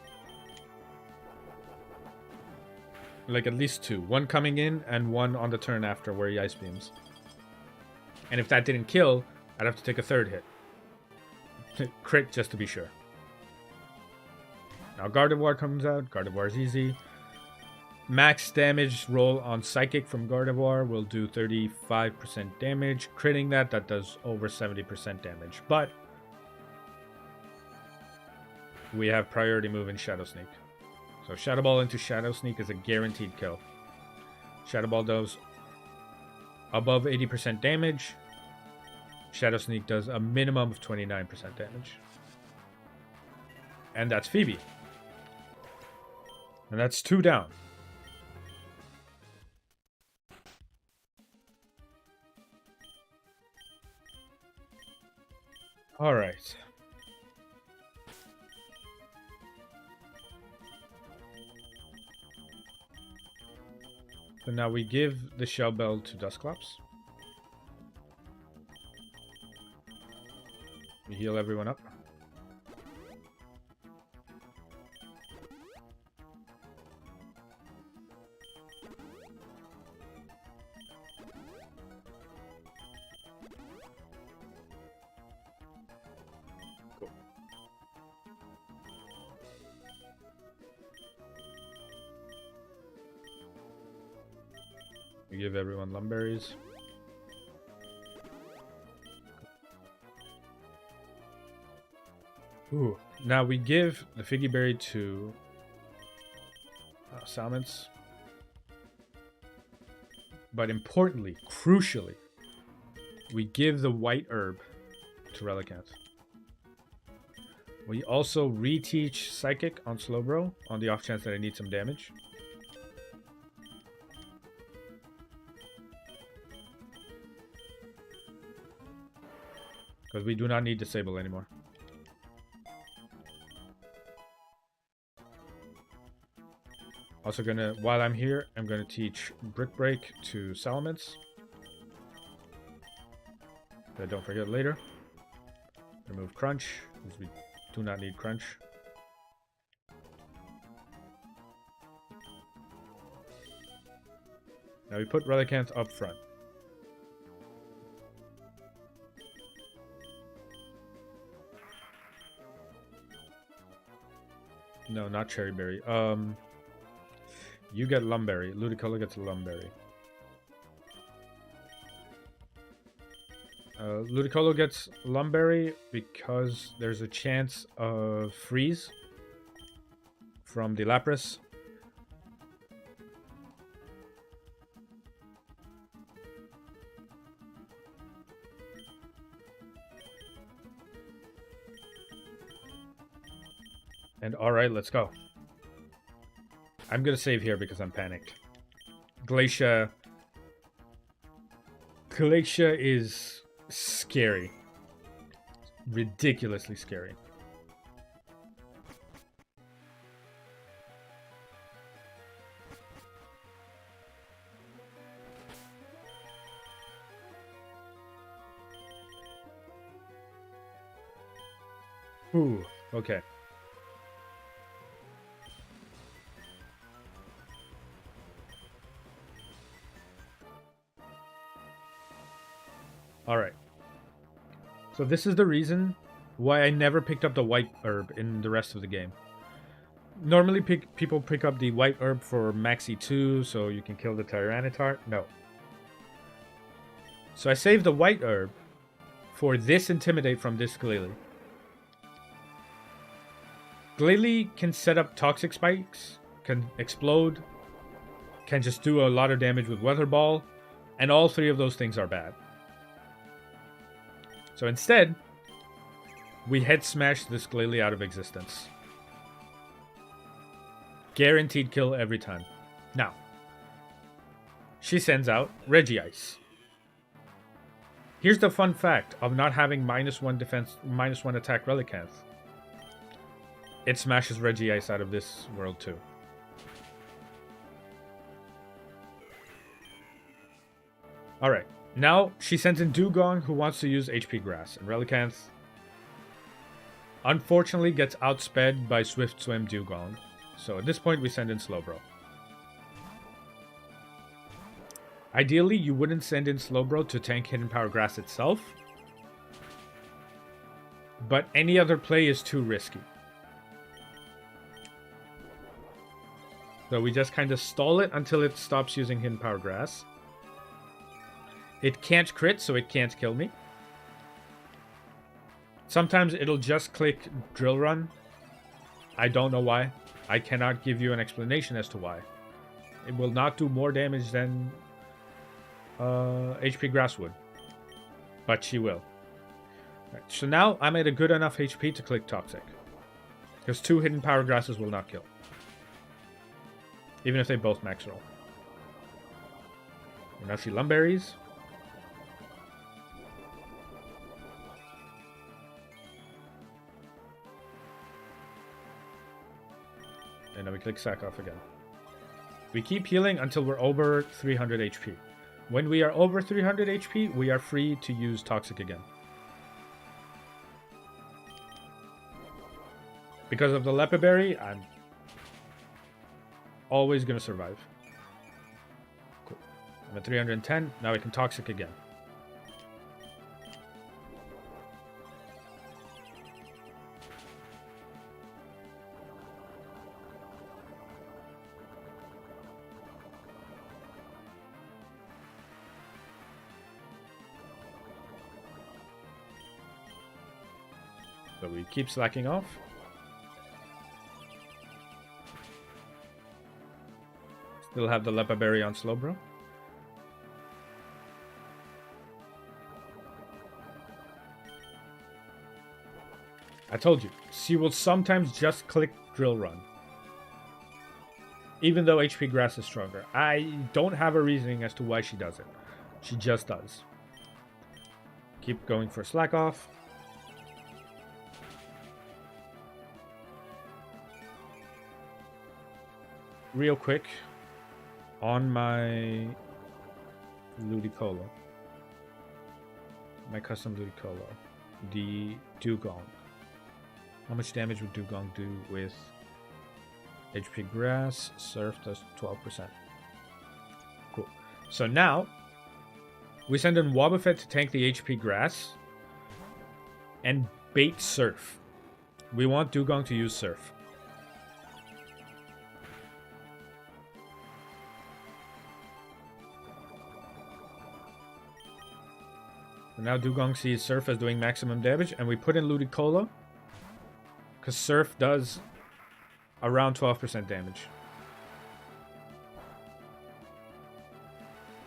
Like at least 2. One coming in and one on the turn after where he Ice Beams. And if that didn't kill, I'd have to take a 3rd hit. Crit just to be sure. Now Gardevoir comes out. Gardevoir is easy. Max damage roll on Psychic from Gardevoir will do 35% damage. Critting that does over 70% damage. But we have priority move in Shadow Sneak. So Shadow Ball into Shadow Sneak is a guaranteed kill. Shadow Ball does above 80% damage. Shadow Sneak does a minimum of 29% damage. And that's Phoebe. And that's 2 down. Alright. So now we give the Shell Bell to Dusclops. We heal everyone up. Cool. We give everyone Lumberries. Ooh. Now we give the Figgy Berry to Salamence. But importantly, crucially, We give the white herb to Relicanth. We also reteach Psychic on Slowbro on the off chance that I need some damage. Because we do not need Disable anymore. Also gonna, while I'm here, I'm gonna teach Brick Break to Salamence. Don't forget later. Remove Crunch, because we do not need Crunch. Now we put Relicanth up front. No, not Cherry Berry. You get Lumberry. Ludicolo gets Lumberry. Ludicolo gets Lumberry because there's a chance of freeze from the Lapras. And alright, let's go. I'm gonna save here because I'm panicked. Glacia is scary. Ridiculously scary. Ooh, okay. Alright. So this is the reason why I never picked up the white herb in the rest of the game. Normally people pick up the white herb for Maxi 2, so you can kill the Tyranitar. No. So I saved the white herb for this Intimidate from this Glalie. Glalie can set up Toxic Spikes, can explode, can just do a lot of damage with Weather Ball, and all three of those things are bad. So instead, we head smash this Glalie out of existence. Guaranteed kill every time. Now, she sends out Regice. Here's the fun fact of not having -1 defense, -1 attack Relicanth. It smashes Regice out of this world too. Alright. Now, she sends in Dugong, who wants to use HP Grass, and Relicanth, unfortunately, gets outsped by Swift Swim Dugong. So at this point, we send in Slowbro. Ideally, you wouldn't send in Slowbro to tank Hidden Power Grass itself, but any other play is too risky. So we just kind of stall it until it stops using Hidden Power Grass. It can't crit, so it can't kill me. Sometimes it'll just click Drill Run. I don't know why. I cannot give you an explanation as to why. It will not do more damage than HP Grass would. But she will. Right, so now I'm at a good enough HP to click Toxic. Because 2 Hidden Power Grasses will not kill. Even if they both max roll. And now she Lumberries. And then we click Sack Off again. We keep healing until we're over 300 HP. When we are over 300 HP, we are free to use Toxic again. Because of the Lepaberry, I'm always going to survive. Cool. I'm at 310. Now we can Toxic again. So we keep slacking off. Still have the Lepaberry on Slowbro. I told you, she will sometimes just click drill run. Even though HP grass is stronger. I don't have a reasoning as to why she does it. She just does. Keep going for slack off. Real quick. On my Ludicolo. My custom Ludicolo. The Dugong. How much damage would Dugong do with HP grass? Surf does 12%. Cool. So now, we send in Wobbuffet to tank the HP grass and bait Surf. We want Dugong to use Surf. So now Dugong sees Surf as doing maximum damage, and we put in Ludicolo because Surf does around 12% damage.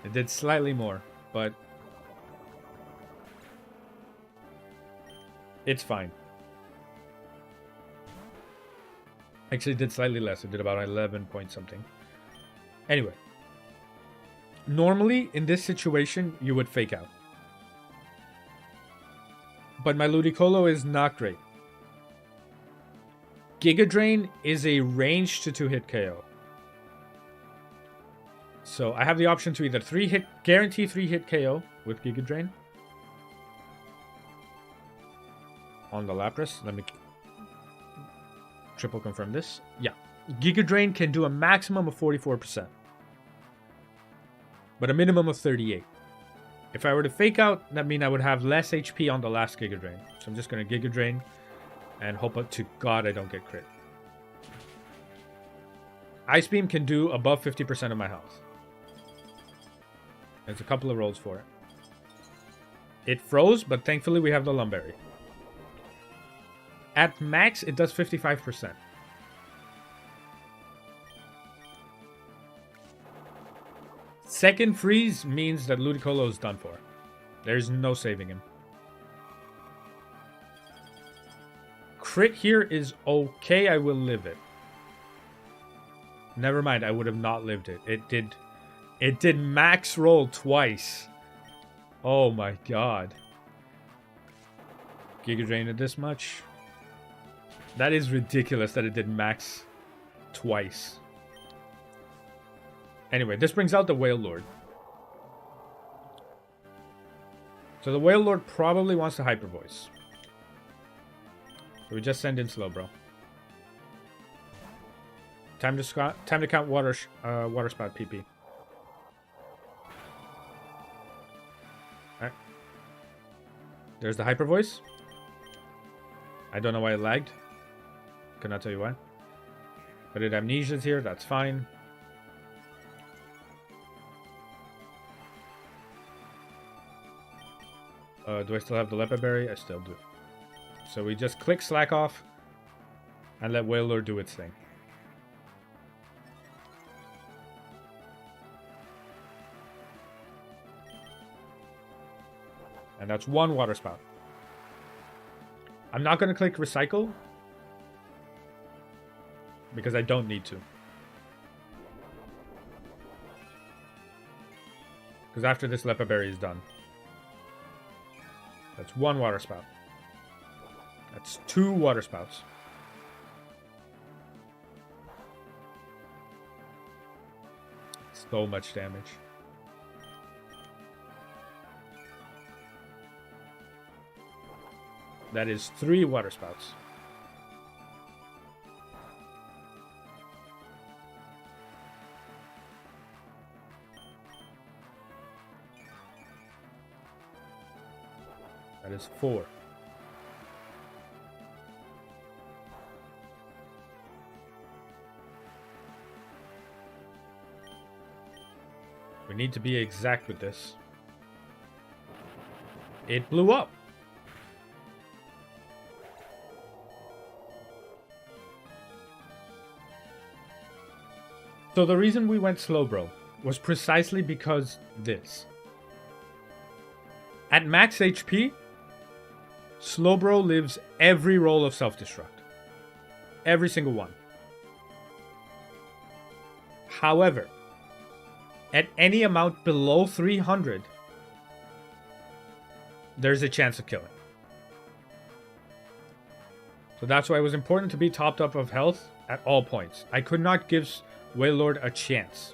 It did slightly more, but it's fine. Actually, it did slightly less. It did about 11 point something. Anyway, normally in this situation, you would fake out. But my Ludicolo is not great. Giga Drain is a range to 2-hit KO. So I have the option to either guarantee 3-hit KO with Giga Drain on the Lapras. Let me triple confirm this. Yeah. Giga Drain can do a maximum of 44%. But a minimum of 38. If I were to fake out, that means I would have less HP on the last Giga Drain. So I'm just going to Giga Drain and hope to God I don't get crit. Ice Beam can do above 50% of my health. There's a couple of rolls for it. It froze, but thankfully we have the Lumberry. At max, it does 55%. Second freeze means that Ludicolo is done for. There's no saving him. Crit here is okay, I will live it. Never mind, I would have not lived it. It did max roll twice. Oh my god. Giga Drain it this much. That is ridiculous that it did max twice. Anyway, this brings out the Whale Lord. So the Whale Lord probably wants to Hyper Voice. So we just send in Slowbro. Time to count Water Spout PP. Alright. There's the Hyper Voice. I don't know why it lagged. Could not tell you why. But it Amnesia's here, that's fine. Do I still have the Leopard Berry? I still do. So we just click Slack off and let Whale Lord do its thing. And that's one Water Spout. I'm not going to click Recycle because I don't need to. Because after this, Leopard Berry is done. That's one Water Spout. That's 2 Water Spouts. So much damage. That is 3 Water Spouts. That is 4. We need to be exact with this. It blew up. So the reason we went Slowbro was precisely because this. At max HP, Slowbro lives every roll of self-destruct. Every single one. However, at any amount below 300, there's a chance of killing. So that's why it was important to be topped up of health at all points. I could not give Wailord a chance.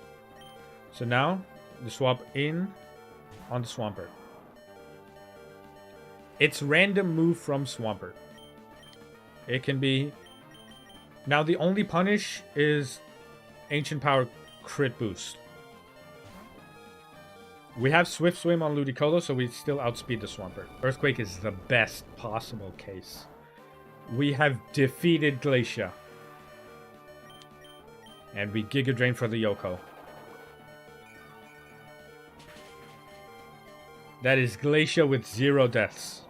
So now, the swap in on the Swampert. It's random move from Swampert. It can be... Now the only punish is Ancient Power crit boost. We have Swift Swim on Ludicolo, so we still outspeed the Swampert. Earthquake is the best possible case. We have defeated Glacia. And we Giga Drain for the Yoko. That is Glacia with 0 deaths.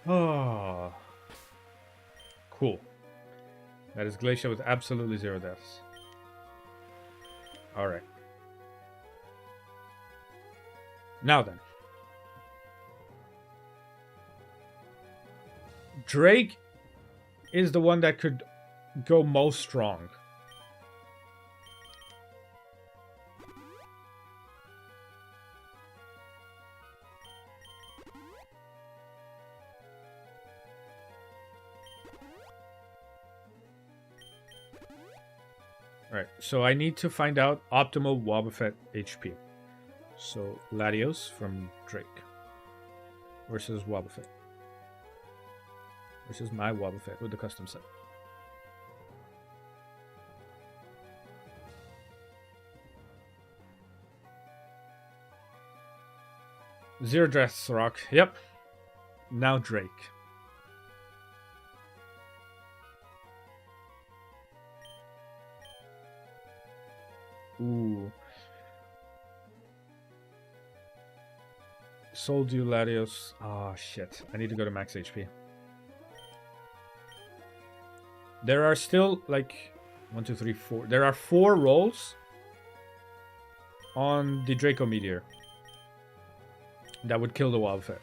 Oh. Cool. That is Glacia with absolutely 0 deaths. Alright. Now then. Drake is the one that could go most strong. Alright, so I need to find out optimal Wobbuffet HP. So, Latios from Drake versus Wobbuffet. Versus my Wobbuffet with the custom set. Zero Dress Rock. Yep. Now Drake. Ooh. Soul Dew Latios. Oh shit. I need to go to max HP. There are still like 1, 2, 3, 4. There are 4 rolls on the Draco Meteor that would kill the Wobbuffet.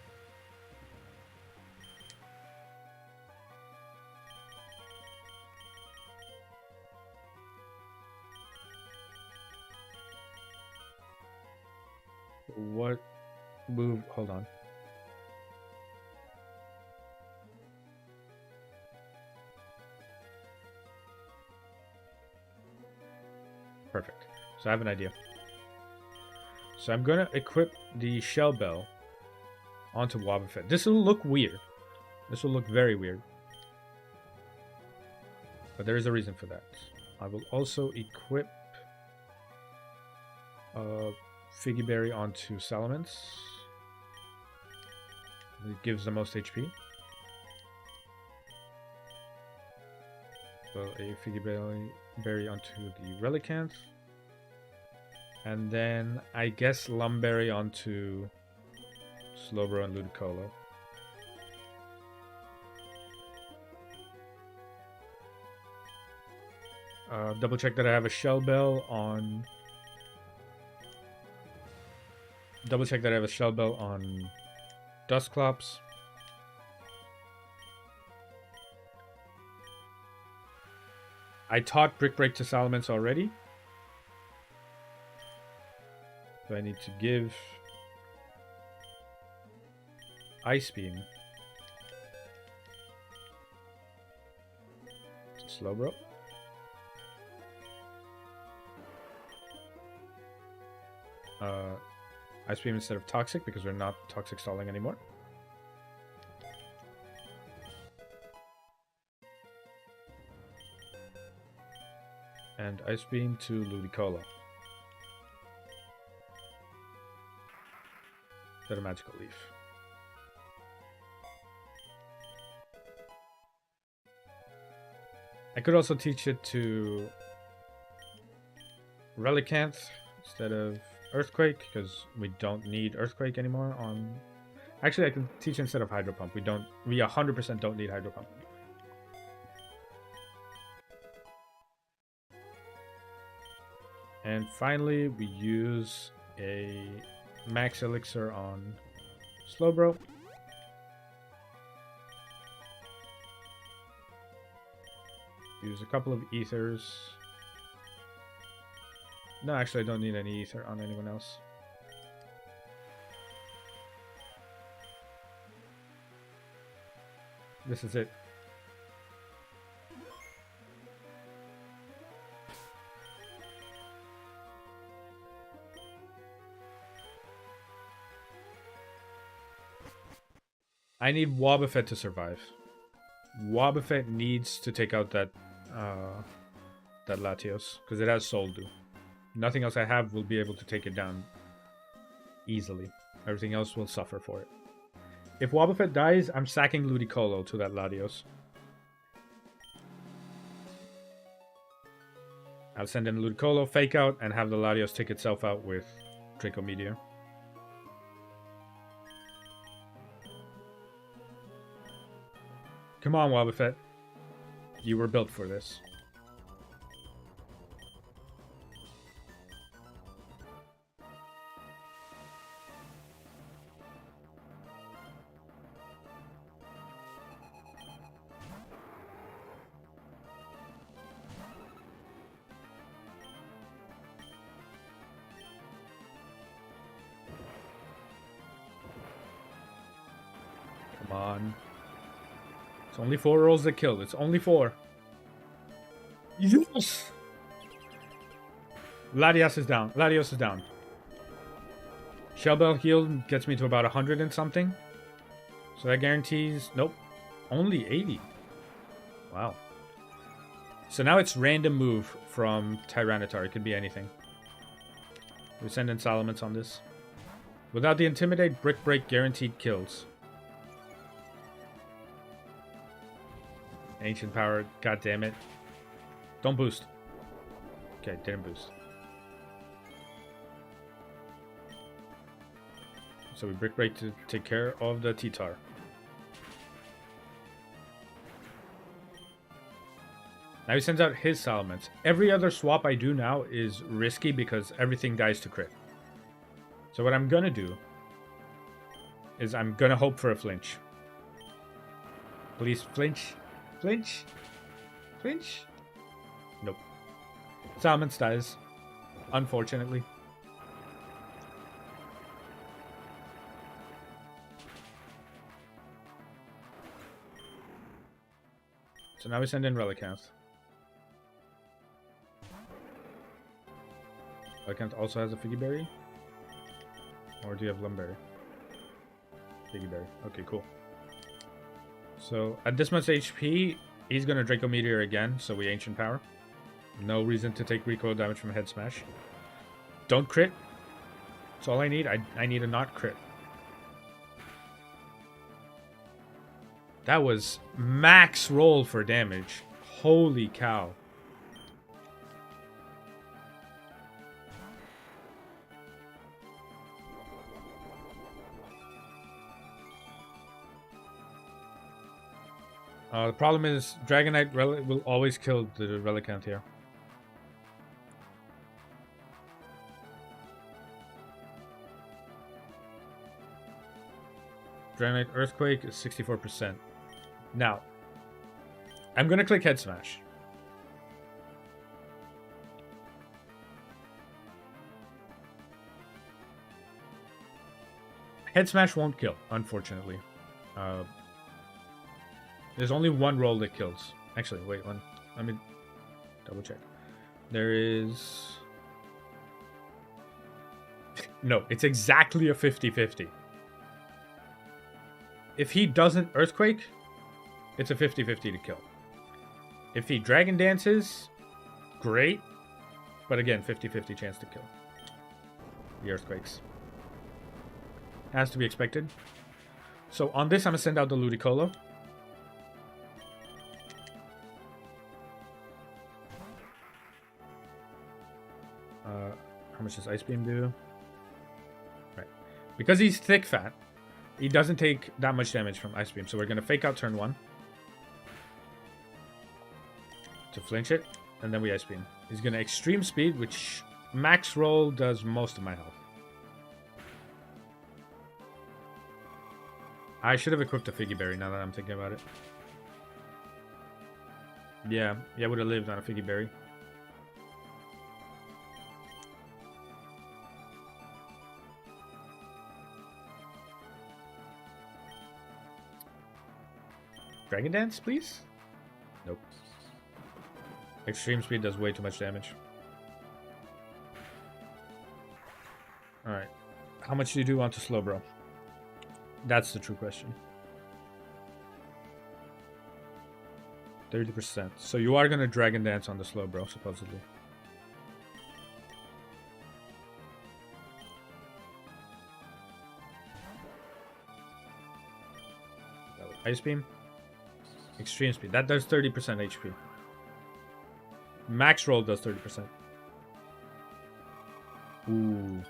What move? Hold on. Perfect. So I have an idea. So I'm gonna equip the Shell Bell onto Wobbuffet. This will look weird. This will look very weird. But there is a reason for that. I will also equip Figgy Berry onto Salamence. It gives the most HP. So a Figgy Berry onto the Relicanth. And then I guess Lumberry onto Slowbro and Ludicolo. Double check that I have a Shell Bell on... Double check that I have a Shell Bell on Dusclops. I taught Brick Break to Salamence already. So I need to give Ice Beam to Slowbro. Ice Beam instead of Toxic because we're not Toxic stalling anymore. And Ice Beam to Ludicolo. Instead of Magical Leaf. I could also teach it to Relicanth instead of Earthquake, because we don't need Earthquake anymore on... Actually, I can teach instead of Hydro Pump. We 100% don't need Hydro Pump. And finally, we use a max elixir on Slowbro. Use a couple of ethers. No, actually, I don't need any ether on anyone else. This is it. I need Wobbuffet to survive. Wobbuffet needs to take out that Latios, because it has Soul Do. Nothing else I have will be able to take it down easily. Everything else will suffer for it. If Wobbuffet dies, I'm sacking Ludicolo to that Latios. I'll send in Ludicolo, fake out, and have the Latios take itself out with Draco Meteor. Come on, Wobbuffet. You were built for this. Come on. It's only 4 rolls that killed. It's only 4. Yes! Latios is down. Latios is down. Shellbell heal gets me to about 100 and something. So that guarantees... Nope. Only 80. Wow. So now it's random move from Tyranitar. It could be anything. We send in Salamence on this. Without the Intimidate, Brick Break guaranteed kills. Ancient Power, god damn it. Don't boost. Okay, didn't boost. So we Brick Break to take care of the T-Tar. Now he sends out his Salamence. Every other swap I do now is risky because everything dies to crit. So what I'm gonna do is I'm gonna hope for a flinch. Please flinch. Flinch? Flinch? Nope. Salamence dies. Unfortunately. So now we send in Relicanth. Relicanth also has a Figgy Berry? Or do you have Lumberry? Figgy Berry. Okay, cool. So, at this much HP, he's going to Draco Meteor again, so we Ancient Power. No reason to take recoil damage from Head Smash. Don't crit. That's all I need. I need a not crit. That was max roll for damage. Holy cow. The problem is Dragonite will always kill the Relicanth here. Dragonite Earthquake is 64%. Now, I'm going to click Head Smash. Head Smash won't kill, unfortunately. There's only one roll that kills. Actually, wait, let me double check. There is... No, it's exactly a 50-50. If he doesn't Earthquake, it's a 50-50 to kill. If he Dragon Dances, great. But again, 50-50 chance to kill. The Earthquakes. Has to be expected. So on this, I'm going to send out the Ludicolo. How much does Ice Beam do? Right. Because he's thick fat, he doesn't take that much damage from Ice Beam. So we're going to fake out turn 1. To flinch it. And then we Ice Beam. He's going to Extreme Speed, which Max roll does most of my health. I should have equipped a Figgy Berry now that I'm thinking about it. Yeah, I would have lived on a Figgy Berry. Dragon Dance, please? Nope. Extreme Speed does way too much damage. Alright. How much do you do want to slow, bro? That's the true question. 30%. So you are gonna Dragon Dance on the slow, bro, supposedly. Ice Beam. Extreme Speed. That does 30% HP. Max Roll does 30%. Ooh.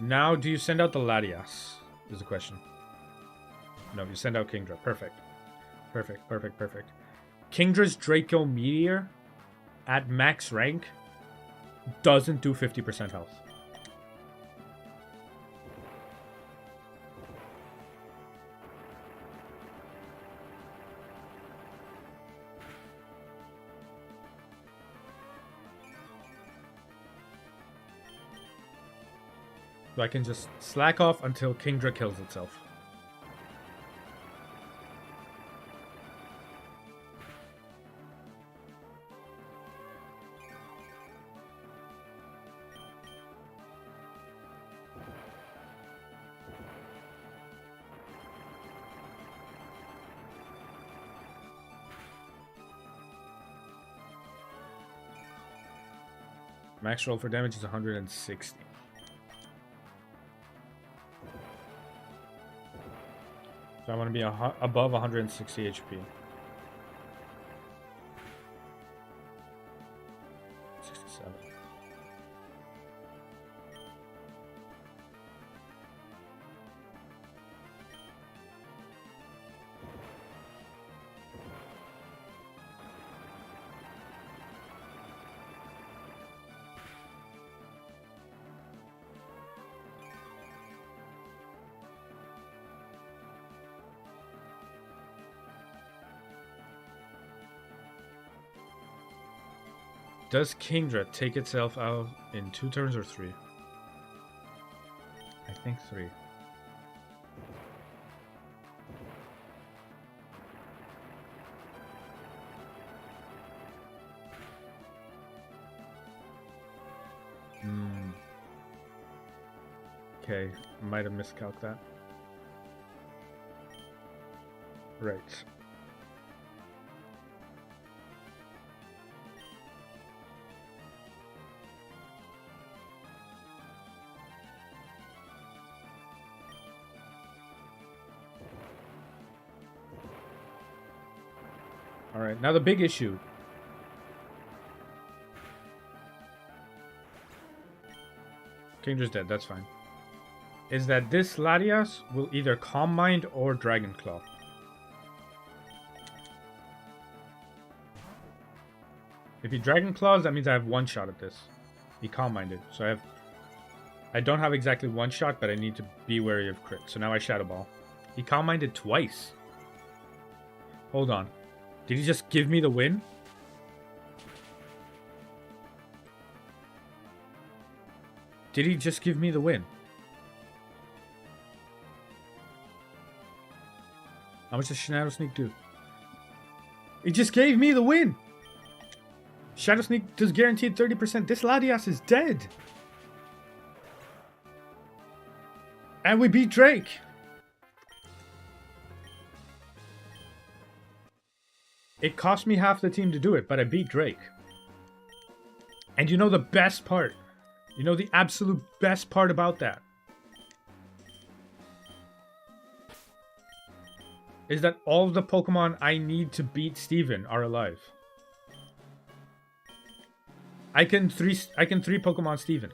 Now, do you send out the Latias? Is the question. No, you send out Kingdra. Perfect. Perfect. Kingdra's Draco Meteor at max rank doesn't do 50% health. So I can just slack off until Kingdra kills itself. Max roll for damage is 160. So I want to be above 160 HP. 67. Does Kingdra take itself out in 2 turns or 3? I think 3. Okay, might have miscalculated that. Right. Alright, now the big issue. Kindra's dead, that's fine. Is that this Latias will either Calm Mind or Dragon Claw. If he Dragon Claws, that means I have 1 shot at this. He Calm Minded, so I don't have exactly 1 shot, but I need to be wary of crit. So now I Shadow Ball. He Calm Minded twice. Hold on. Did he just give me the win? Did he just give me the win? How much does Shadow Sneak do? It just gave me the win! Shadow Sneak does guaranteed 30%. This Latias is dead! And we beat Drake! It cost me half the team to do it, but I beat Drake. And you know the best part? You know the absolute best part about that? Is that all the Pokemon I need to beat Steven are alive. I can 3 Pokemon Steven.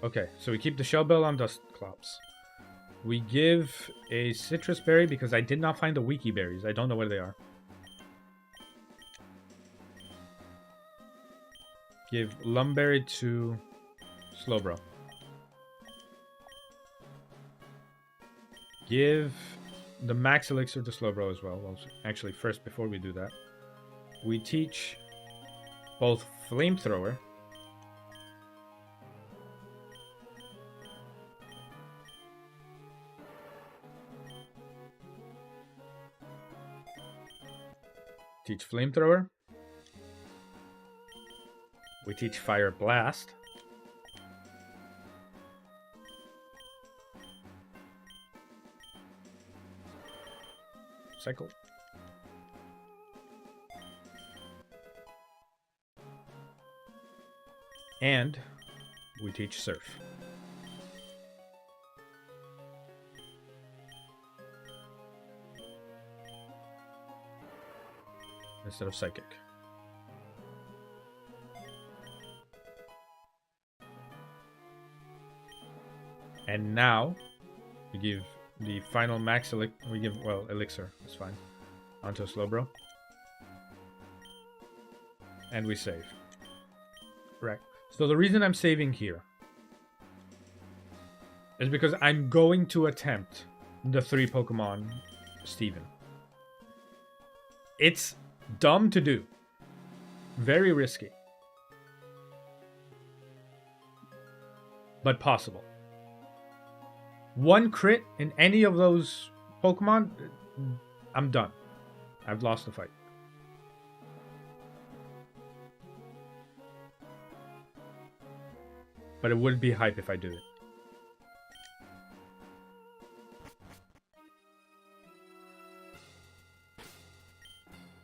Okay, so we keep the Shell Bell on Dusclops. We give a Citrus Berry because I did not find the Wiki Berries. I don't know where they are. Give Lumberry to Slowbro. Give the Max Elixir to Slowbro as well. Well, actually, first, before we do that, we teach both Flamethrower we teach Fire Blast, Cycle, and we teach Surf. Instead of Psychic. And now we give the final max elixir, that's fine, onto a Slowbro. And we save. Right. So the reason I'm saving here is because I'm going to attempt the 3 Pokemon Steven. It's dumb to do. Very risky. But possible. 1 crit in any of those Pokemon, I'm done. I've lost the fight. But it would be hype if I do it.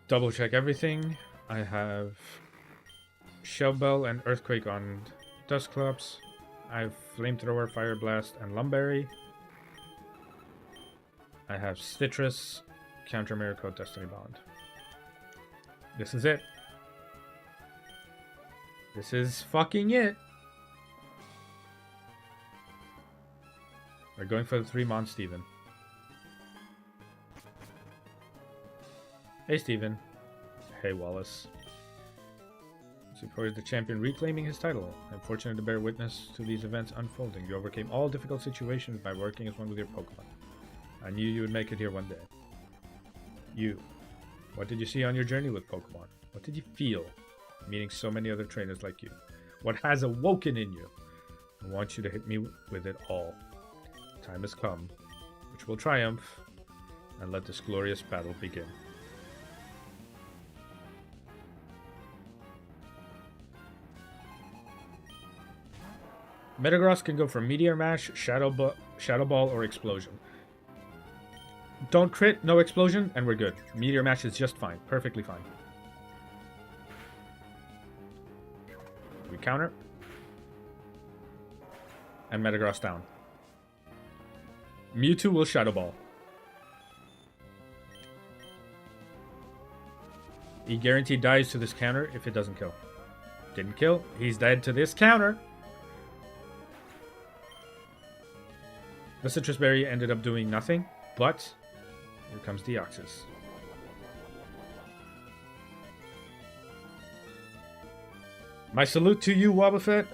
Double check everything. I have Shell Bell and Earthquake on Dusclops. I have Flamethrower, Fire Blast, and Lumberry. I have Citrus, Counter Miracle, Destiny Bond. This is it. This is fucking it. We're going for the 3 Mon Steven. Hey Steven. Hey Wallace. Supported the champion reclaiming his title. I'm fortunate to bear witness to these events unfolding. You overcame all difficult situations by working as one with your Pokemon. I knew you would make it here one day. You. What did you see on your journey with Pokemon? What did you feel meeting so many other trainers like you? What has awoken in you? I want you to hit me with it all. Time has come, which will triumph, and let this glorious battle begin. Metagross can go for Meteor Mash, Shadow Ball, or Explosion. Don't crit, no Explosion, and we're good. Meteor Mash is just fine. Perfectly fine. We counter. And Metagross down. Mewtwo will Shadow Ball. He guaranteed dies to this counter if it doesn't kill. Didn't kill. He's dead to this counter. The Citrus Berry ended up doing nothing, but here comes Deoxys. My salute to you, Wobbuffet.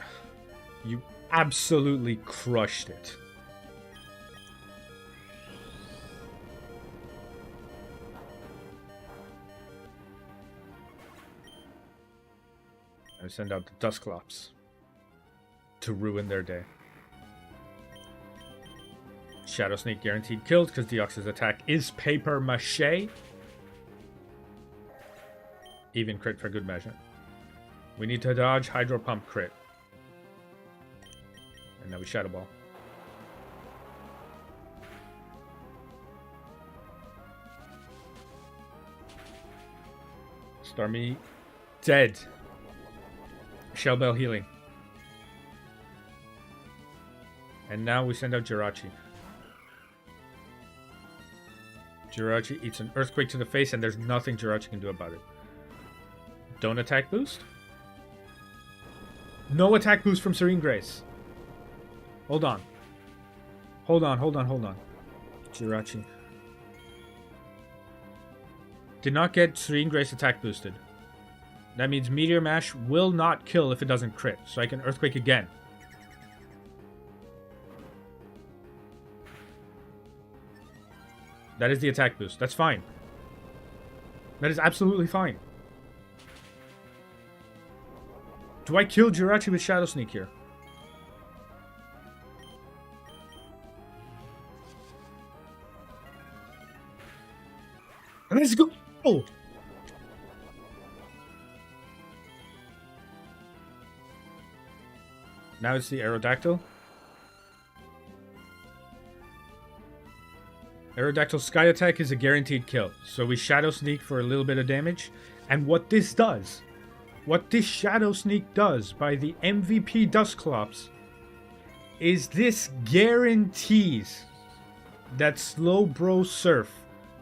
You absolutely crushed it. I send out the Dusclops to ruin their day. Shadow Sneak guaranteed killed because Deoxys' attack is paper mache. Even crit for good measure. We need to dodge Hydro Pump crit. And now we Shadow Ball. Starmie dead. Shell Bell healing. And now we send out Jirachi. Jirachi eats an Earthquake to the face, and there's nothing Jirachi can do about it. Don't attack boost? No attack boost from Serene Grace. Hold on. Hold on, hold on, hold on. Jirachi. Did not get Serene Grace attack boosted. That means Meteor Mash will not kill if it doesn't crit, so I can Earthquake again. That is the attack boost. That's fine. That is absolutely fine. Do I kill Jirachi with Shadow Sneak here? Let's go! Oh! Now it's the Aerodactyl. Aerodactyl Sky Attack is a guaranteed kill, so we Shadow Sneak for a little bit of damage. And what this does, what this Shadow Sneak does by the MVP Dusclops, is this guarantees that Slowbro Surf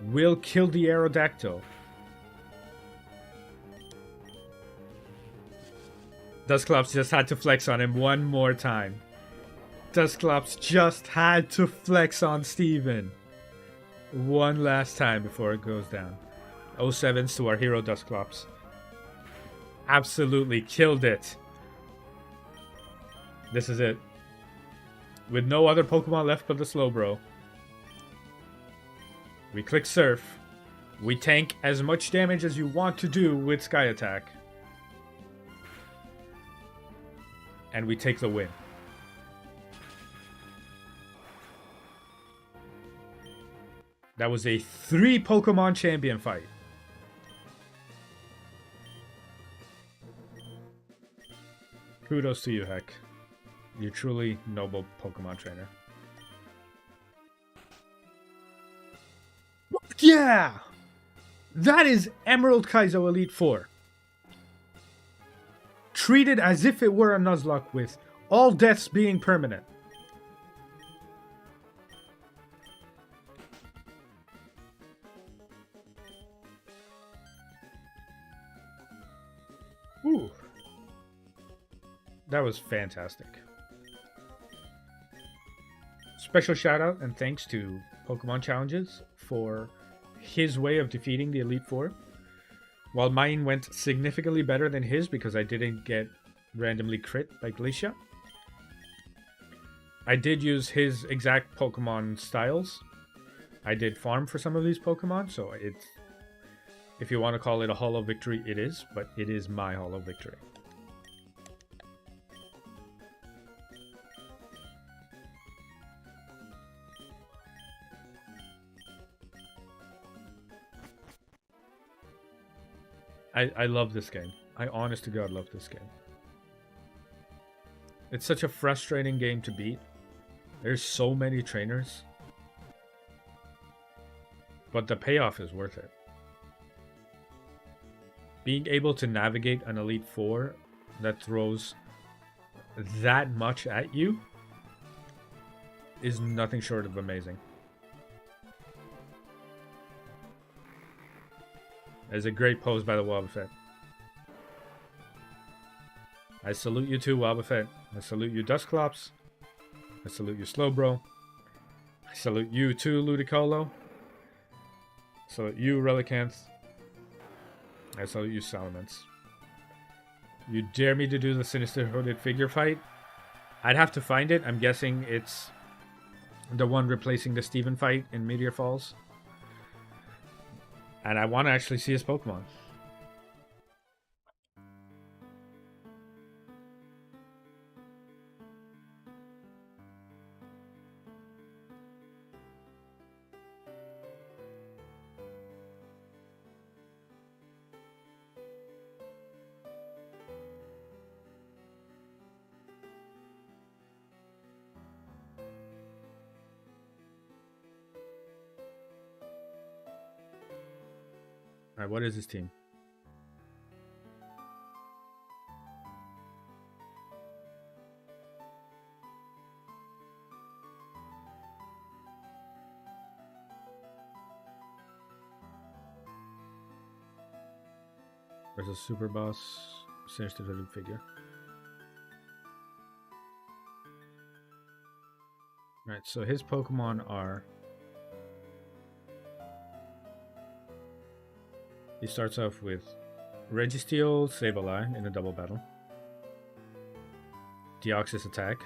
will kill the Aerodactyl. Dusclops just had to flex on him one more time. Dusclops just had to flex on Steven. One last time before it goes down. 07s to our hero Dusclops. Absolutely killed it. This is it. With no other Pokemon left but the Slowbro. We click Surf. We tank as much damage as you want to do with Sky Attack. And we take the win. That was a 3 Pokemon champion fight. Kudos to you, Heck. You're truly noble Pokemon trainer. Yeah! That is Emerald Kaizo Elite 4. Treated as if it were a Nuzlocke with all deaths being permanent. Ooh. That was fantastic. Special shout out and thanks to Pokemon Challenges for his way of defeating the Elite Four. While mine went significantly better than his because I didn't get randomly crit by Glacia. I did use his exact Pokemon styles. I did farm for some of these Pokemon, so it's, if you want to call it a hollow victory, it is, but it is my hollow victory. I love this game. I honest to God love this game. It's such a frustrating game to beat. There's so many trainers. But the payoff is worth it. Being able to navigate an Elite Four that throws that much at you is nothing short of amazing. It's a great pose by the Wobbuffet. I salute you too, Wobbuffet. I salute you, Dusclops. I salute you, Slowbro. I salute you too, Ludicolo. I salute you, Relicanth. I salute you, Salamence. You dare me to do the Sinister Hooded Figure fight? I'd have to find it. I'm guessing it's the one replacing the Steven fight in Meteor Falls. And I want to actually see his Pokemon. Alright, what is his team? Versus Super Boss, Sinister Hooded Figure. Alright, so his Pokemon are... He starts off with Registeel, Sableye in a double battle. Deoxys attack.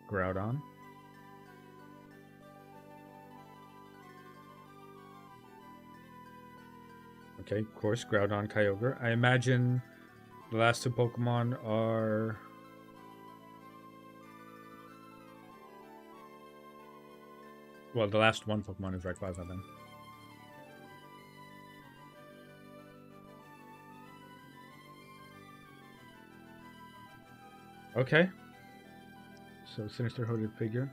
Groudon. Okay, of course, Groudon, Kyogre. I imagine the last two Pokemon are... Well, the last one Pokemon is Rayquaza then. Okay. So, Sinister Hooded Figure.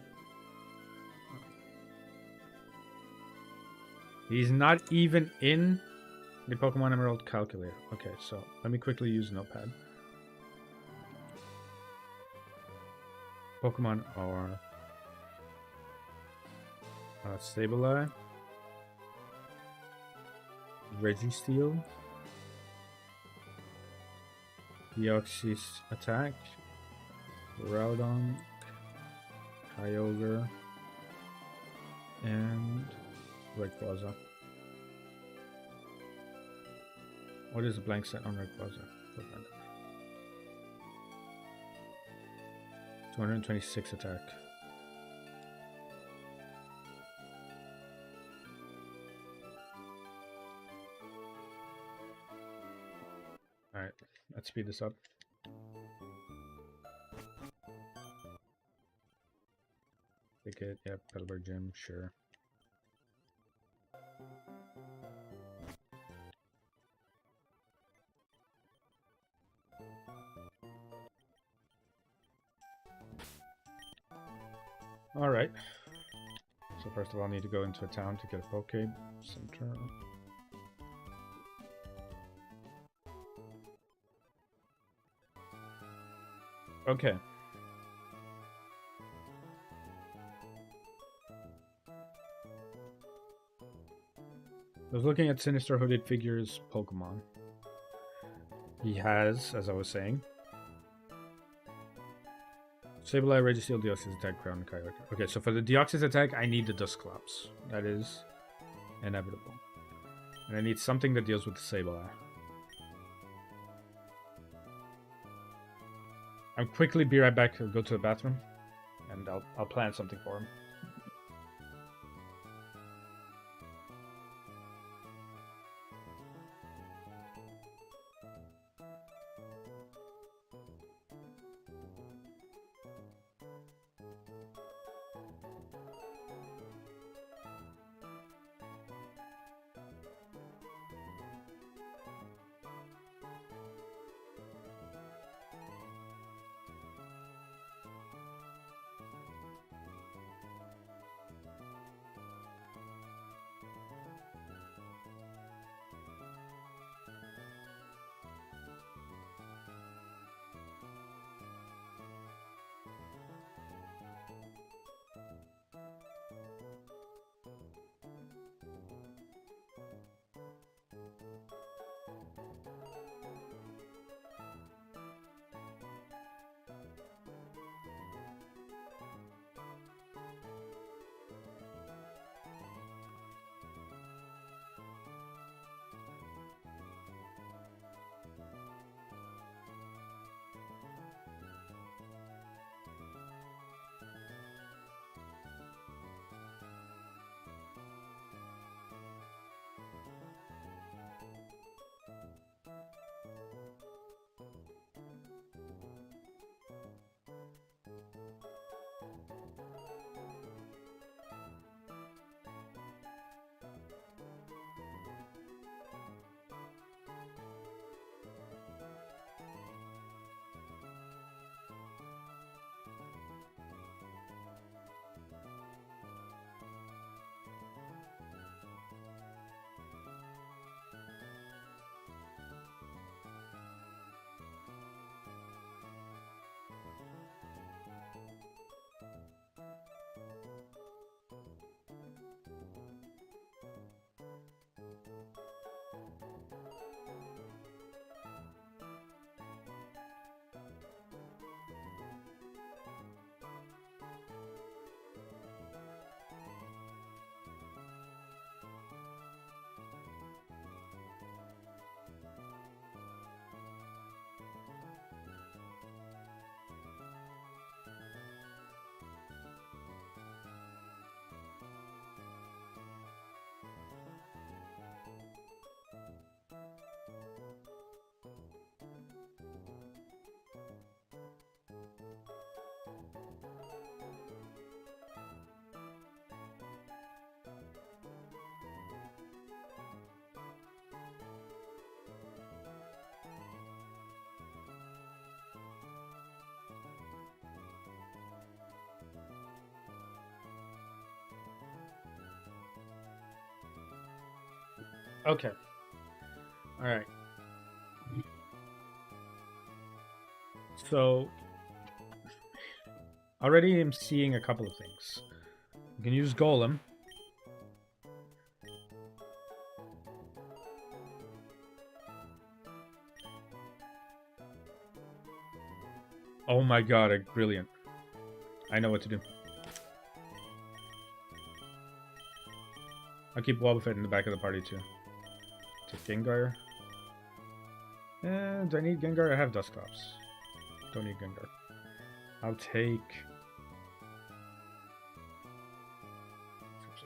He's not even in the Pokemon Emerald calculator. Okay, so let me quickly use Notepad. Pokemon are Sableye, Registeel, Deoxys attack, Groudon, Kyogre, and Rayquaza. What is a blank set on Rayquaza? 226 attack. Alright, let's speed this up. Ticket, yep, Petalburg Gym, sure. Alright. So first of all, I need to go into a town to get a Poke Center. Okay. I was looking at Sinister Hooded Figure's Pokemon. He has, as I was saying, Sableye, Registeel, Deoxys attack, Ground, and Kyogre. Okay, so for the Deoxys attack, I need the Dusclops. That is inevitable. And I need something that deals with the Sableye. I'll quickly be right back. I'll go to the bathroom, and I'll plan something for him. Okay. All right. So already I'm seeing a couple of things. You can use Golem. Oh my god, brilliant. I know what to do. I'll keep Wobbuffet in the back of the party too. Take Gengar. Do I need Gengar? I have Dusclops. Don't need Gengar. I'll take...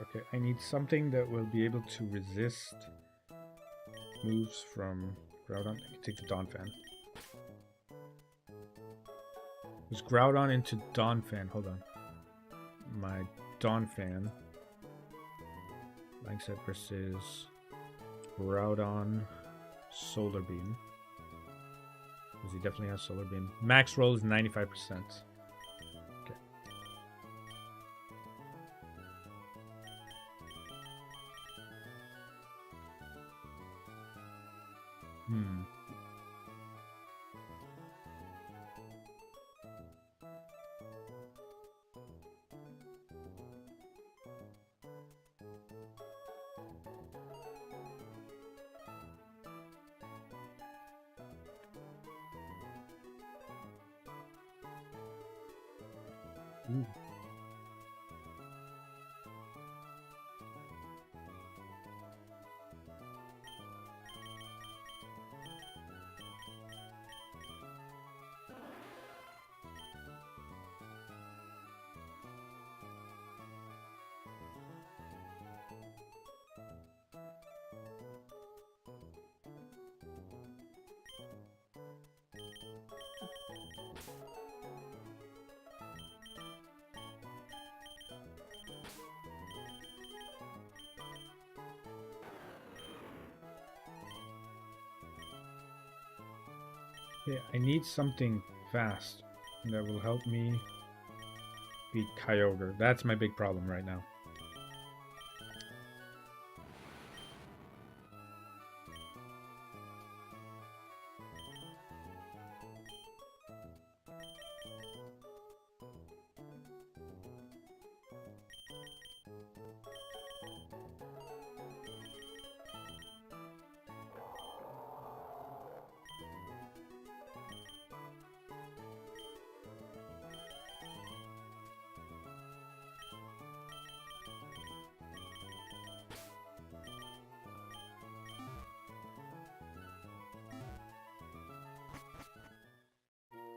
Okay, I need something that will be able to resist moves from Groudon. I can take the Donphan. There's Groudon into Donphan. Hold on. My Donphan. Langsat versus Groudon Solar Beam. Because he definitely has Solar Beam. Max roll is 95%. Okay. Ooh. Yeah, I need something fast that will help me beat Kyogre. That's my big problem right now.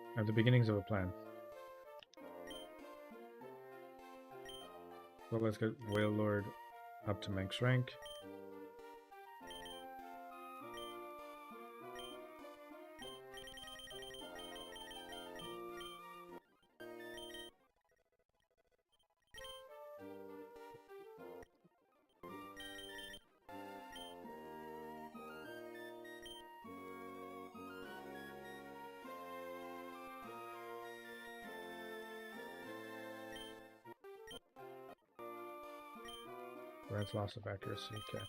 I have the beginnings of a plan. So let's get Wailord up to max rank. That's loss of accuracy, okay.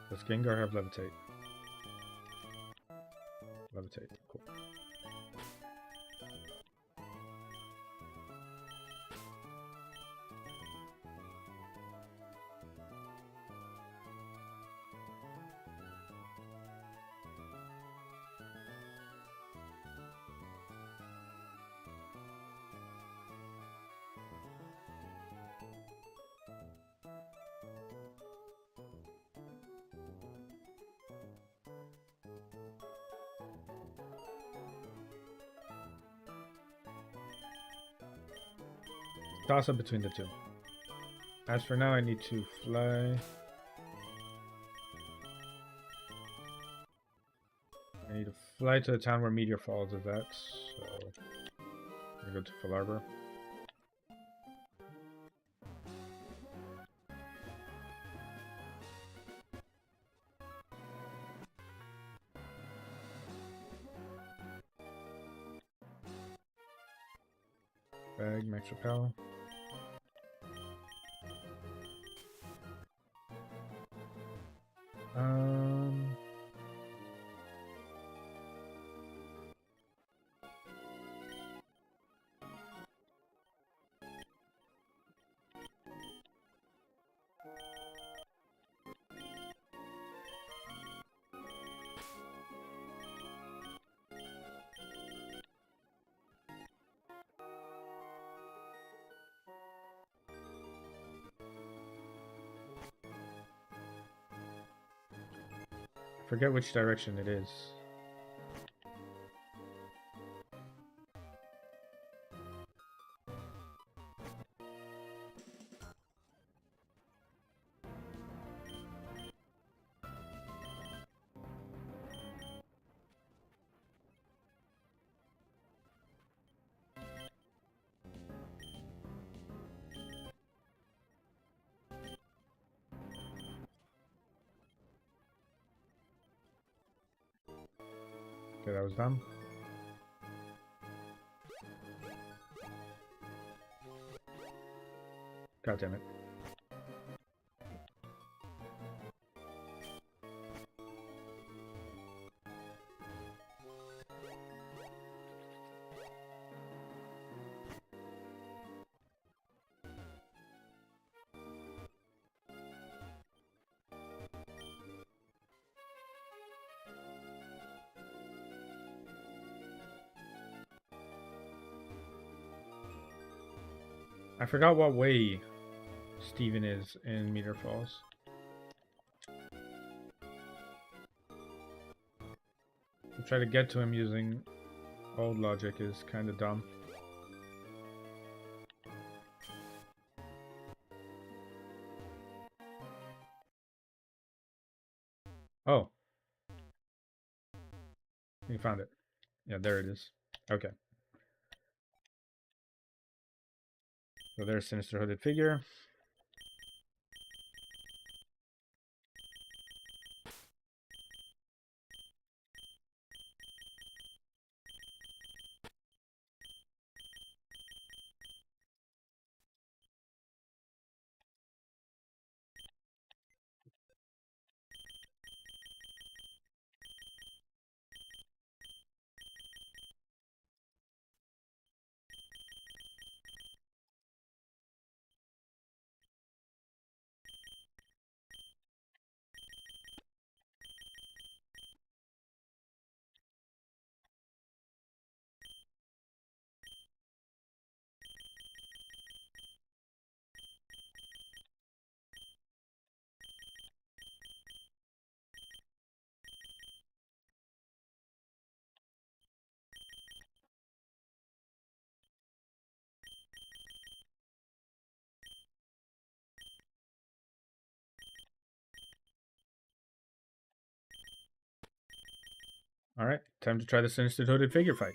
Does Gengar have Levitate? Levitate, cool. Toss up between the two. As for now, I need to fly. I need to fly to the town where Meteor Falls is at, so I go to Full Arbor. Bag, max repel. Forget which direction it is. Okay, that was dumb. God damn it. I forgot what way Steven is in Meteor Falls. To try to get to him using old logic is kind of dumb. Oh. You found it. Yeah, there it is. Okay. So there's Sinister Hooded Figure. Alright, time to try the Sinister Hooded Figure fight.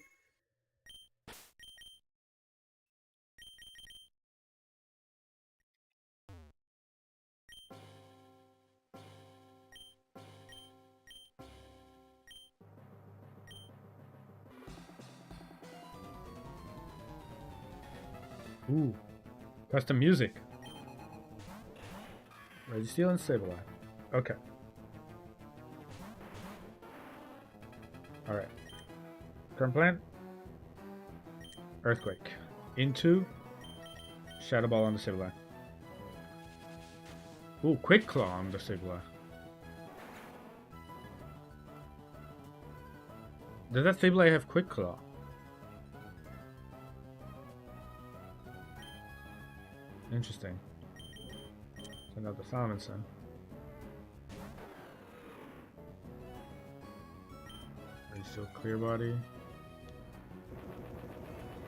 Ooh, custom music. Registeel and Sableye. Okay. Alright. Current plan. Earthquake. Into Shadow Ball on the Sableye. Ooh, Quick Claw on the Sableye. Does that Sableye have Quick Claw? Interesting. Send out the Salmonson. Are you still Clear Body?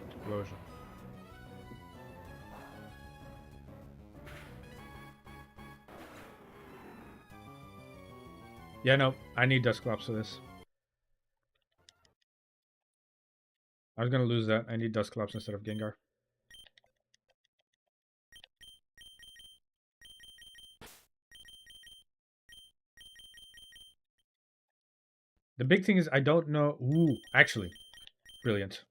Explosion. Yeah, no, I need Dusclops for this. I was gonna lose that. I need Dusclops instead of Gengar. The big thing is I don't know. Ooh, actually, brilliant.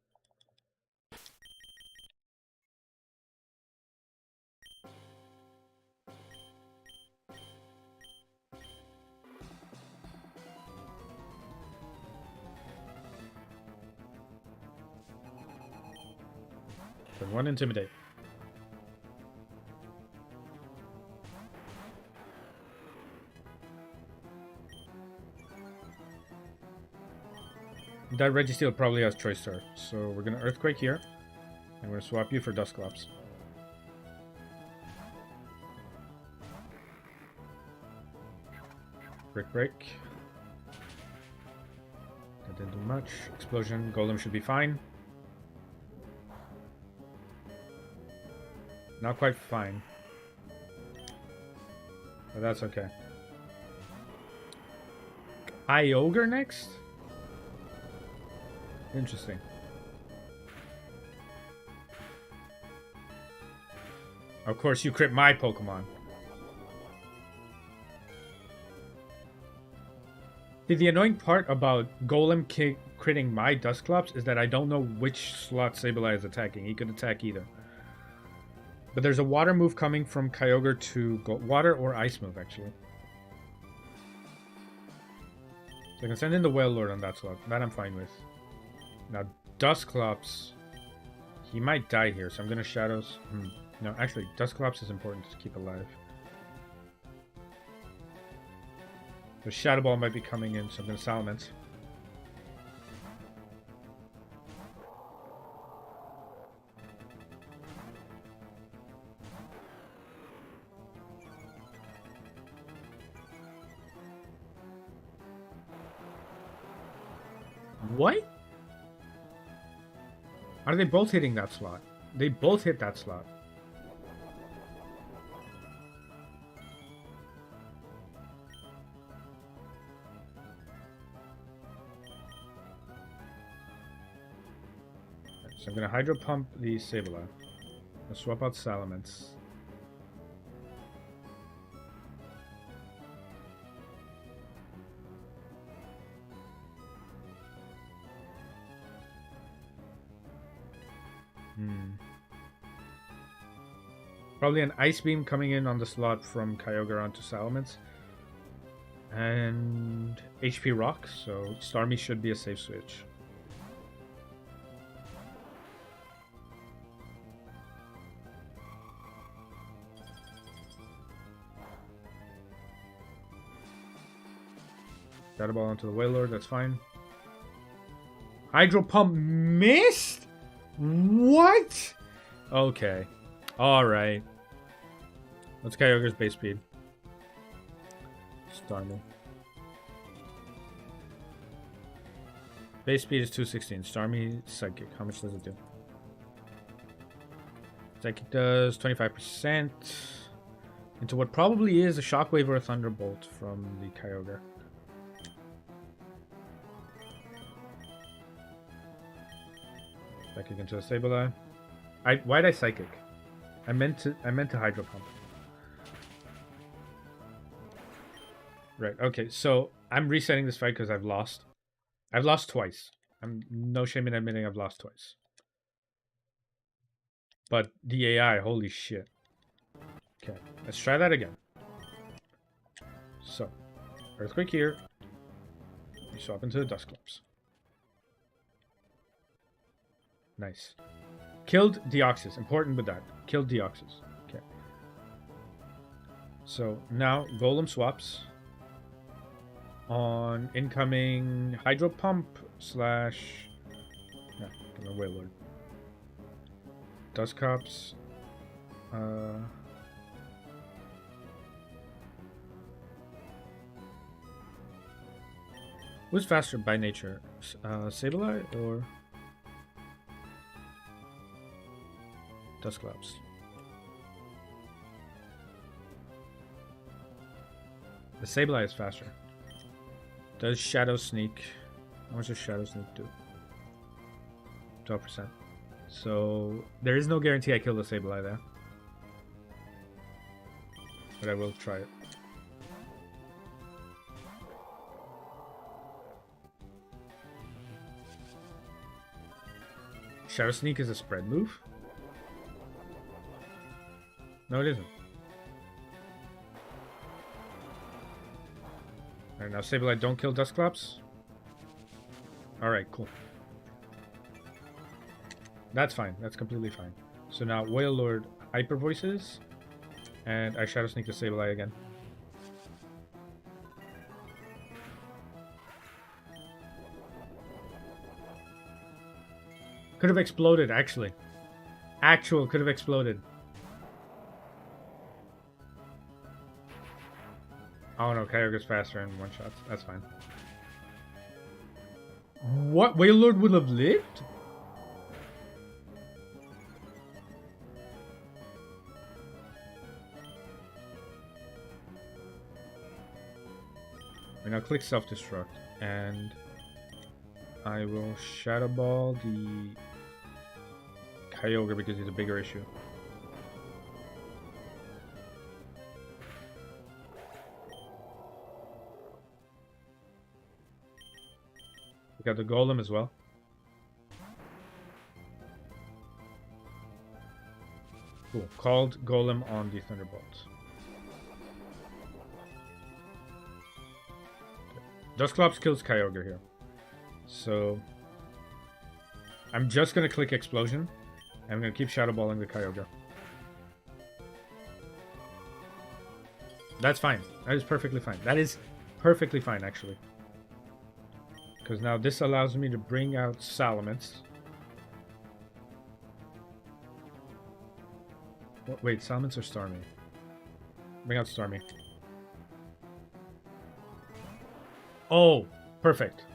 Turn 1, Intimidate. That Registeel probably has Choice Star, so we're gonna Earthquake here, and we're gonna swap you for Dusclops. Break. That didn't do much. Explosion. Golem should be fine. Not quite fine. But that's okay. Kyogre next? Interesting. Of course you crit my Pokemon. See, the annoying part about Golem critting my Dusclops is that I don't know which slot Sableye is attacking. He could attack either. But there's a water move coming from Kyogre to water or ice move, actually. So I can send in the Wailord on that slot. That I'm fine with. Now, Dusclops, he might die here, so I'm going to Shadows. No, actually, Dusclops is important to keep alive. The Shadow Ball might be coming in, so I'm going to Salamence. What? Are they both hitting that slot? They both hit that slot. So I'm going to Hydro Pump the Sableye. I'll swap out Salamence. Probably an Ice Beam coming in on the slot from Kyogre onto Salamence. And HP Rock, so Starmie should be a safe switch. Shadow Ball onto the Wailord, that's fine. Hydro Pump missed? What? Okay. Alright. What's Kyogre's base speed? Starmie. Base speed is 216. Starmie, Psychic. How much does it do? Psychic does 25%. Into what probably is a Shockwave or a Thunderbolt from the Kyogre. Psychic into a Sableye. Why'd I Psychic? I meant to Hydro Pump. Right, okay, so I'm resetting this fight because I've lost. I've lost twice. I'm no shame in admitting I've lost twice. But the AI, holy shit. Okay, let's try that again. So, Earthquake here. You swap into the Dusclops. Nice. Killed Deoxys. Important with that. Killed Deoxys. Okay. So now Golem swaps on incoming Hydro Pump slash Wailord. Dusclops. Who's faster by nature? Sableye or Dusclops? The Sableye is faster. Does Shadow Sneak? How much does Shadow Sneak do? 12%. So there is no guarantee I kill the Sableye there. But I will try it. Shadow Sneak is a spread move? No, it isn't. Alright, now Sableye, don't kill Dusclops. Alright, cool. That's fine. That's completely fine. So now Whale Lord Hyper Voices, and I Shadow Sneak the Sableye again. Could have exploded, actually. Could have exploded. Oh no, Kyogre's faster in one shots. That's fine. What? Whale Lord would have lived? And I'll click self-destruct, and I will Shadow Ball the Kyogre because he's a bigger issue. We got the Golem as well. Cool. Called Golem on the Thunderbolt. Dusclops kills Kyogre here. So I'm just gonna click Explosion. I'm gonna keep Shadow Balling the Kyogre. That's fine. That is perfectly fine. That is perfectly fine, actually. Because now this allows me to bring out Salamence. Wait, Salamence or Starmie? Bring out Starmie. Oh, perfect.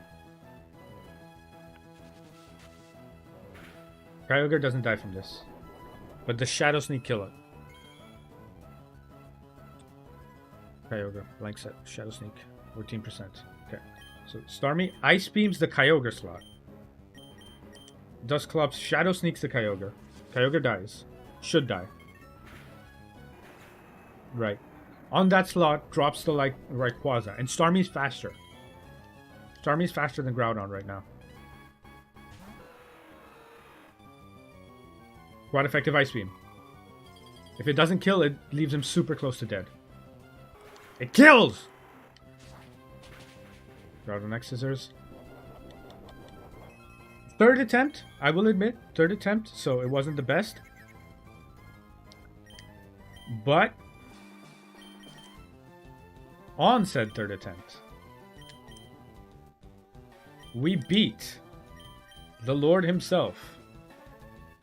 Kyogre doesn't die from this. But the Shadow Sneak kill it. Kyogre, blank set, Shadow Sneak, 14%. Okay. So Starmie Ice Beams the Kyogre slot. Dusclops Shadow Sneaks the Kyogre. Kyogre dies. Should die. Right. On that slot, drops the Rayquaza. And Starmie's faster. Starmie's faster than Groudon right now. Quite effective Ice Beam. If it doesn't kill, it leaves him super close to dead. It kills! Groudon X Scissors. Third attempt, I will admit. Third attempt, so it wasn't the best. But on said third attempt, we beat the Lord himself,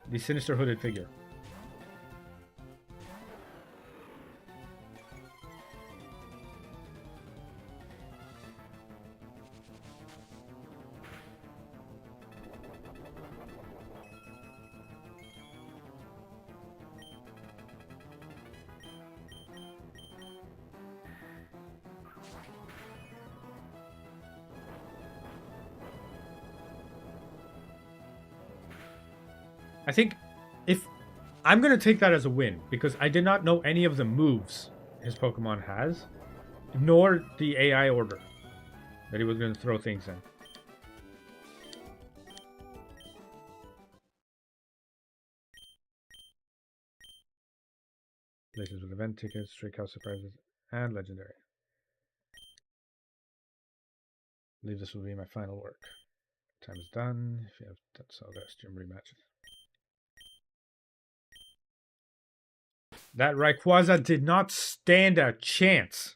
the sinister hooded figure. I think if I'm going to take that as a win because I did not know any of the moves his Pokemon has, nor the AI order that he was going to throw things in. Places with event tickets, Trick House surprises, and legendary. I believe this will be my final work. Time is done. If you have that's all that's gym rematches. That Rayquaza did not stand a chance.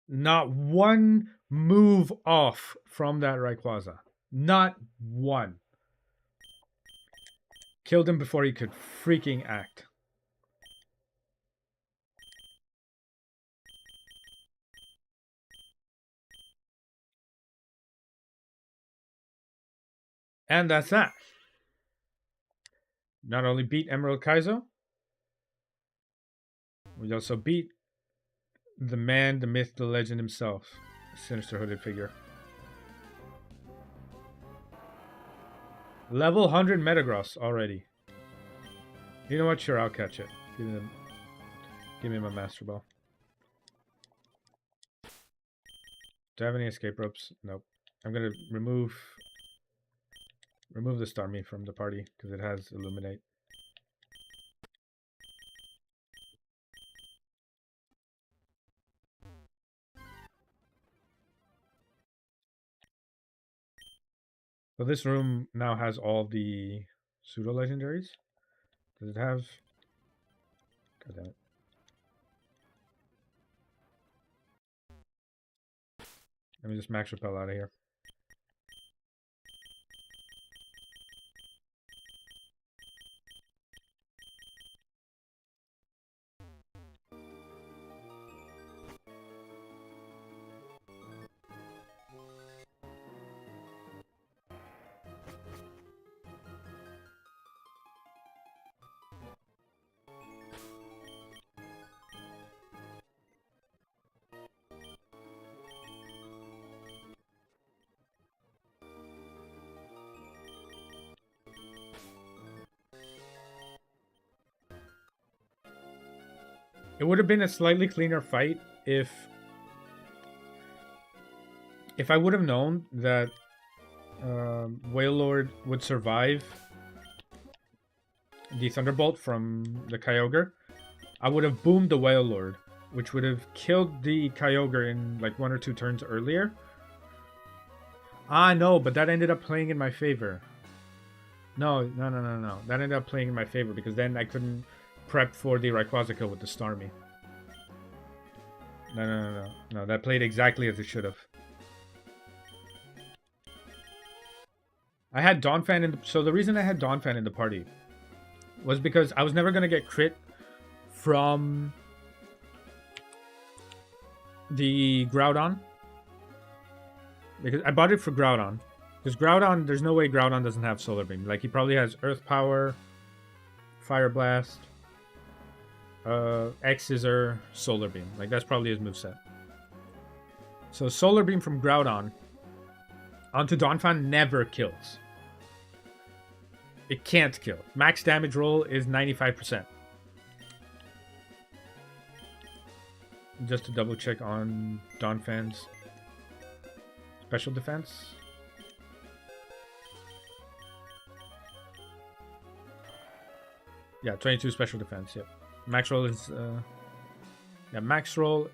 Not one move off from that Rayquaza. Not one. Killed him before he could freaking act. And that's that. Not only beat Emerald Kaizo, we also beat the man, the myth, the legend himself, sinister hooded figure. Level 100 Metagross already. You know what? Sure, I'll catch it. Give me my Master Ball. Do I have any escape ropes? Nope. I'm gonna remove the Starmie from the party because it has Illuminate. So this room now has all the pseudo legendaries. Does it have? God damn it. Let me just max repel out of here. It would have been a slightly cleaner fight if I would have known that Whale Lord would survive the Thunderbolt from the Kyogre. I would have boomed the Whale Lord, which would have killed the Kyogre in like 1 or 2 turns earlier. Ah, no, but that ended up playing in my favor. No. That ended up playing in my favor because then I couldn't prep for the Rayquaza with the Starmie. No. That played exactly as it should have. I had Donphan in the... So the reason I had Donphan in the party was because I was never going to get crit from the Groudon. Because I bought it for Groudon. Because Groudon, there's no way Groudon doesn't have Solar Beam. Like, he probably has Earth Power, Fire Blast, X-Scissor, Solar Beam. Like, that's probably his moveset. So Solar Beam from Groudon onto Donphan never kills. It can't kill. Max damage roll is 95%. Just to double check on Donphan's special defense. Yeah, 22 special defense. Yep. Max roll is max roll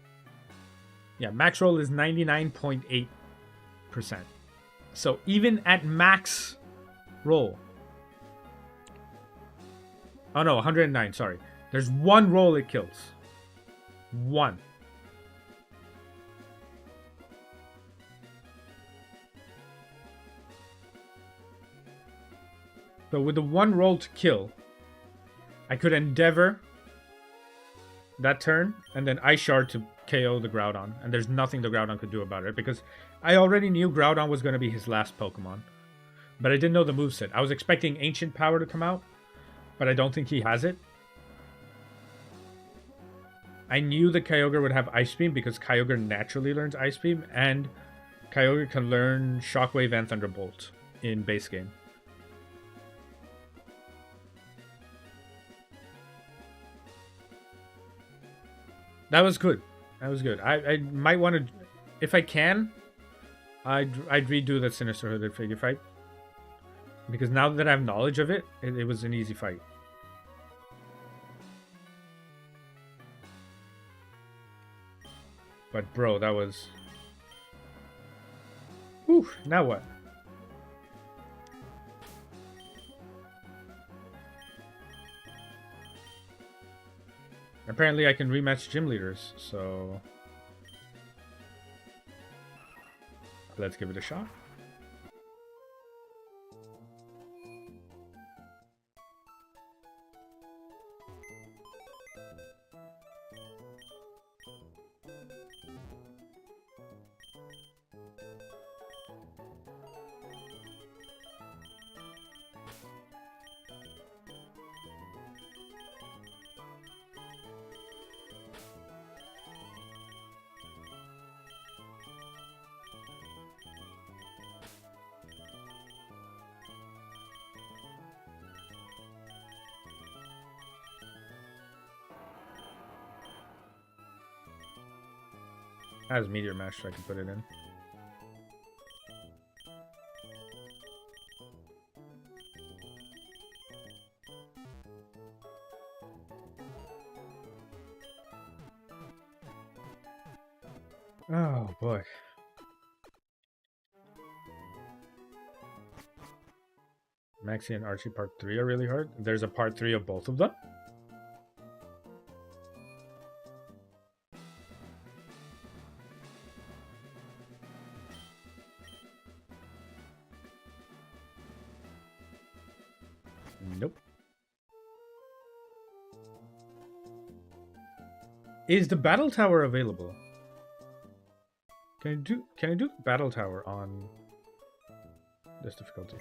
is 99.8%. So even at max roll. Oh no, 109, sorry. There's one roll it kills. One. So with the one roll to kill, I could Endeavor that turn, and then Ice Shard to KO the Groudon. And there's nothing the Groudon could do about it, because I already knew Groudon was going to be his last Pokemon. But I didn't know the moveset. I was expecting Ancient Power to come out, but I don't think he has it. I knew the Kyogre would have Ice Beam, because Kyogre naturally learns Ice Beam, and Kyogre can learn Shockwave and Thunderbolt in base game. That was good. That was good. I might want to, if I can, I'd redo that Sinister Hooded figure fight. Because now that I have knowledge of it, it was an easy fight. But bro, that was... Whew, now what? Apparently I can rematch gym leaders, so... Let's give it a shot. It has Meteor Mash, so I can put it in. Oh boy. Maxie and Archie Part 3 are really hard. There's a Part 3 of both of them? Nope. Is the battle tower available? Can I do battle tower on this difficulty?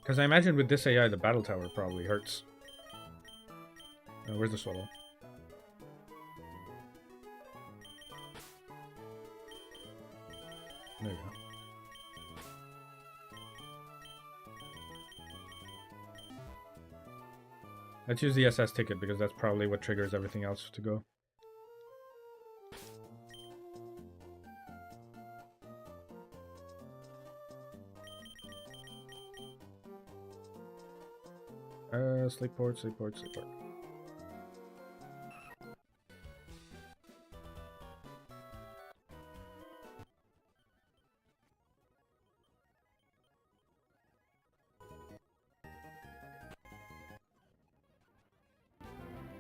Because I imagine with this AI, the battle tower probably hurts. Where's the swallow? There you go. Let's use the SS ticket because that's probably what triggers everything else to go. Sleep port, sleep port, sleep port.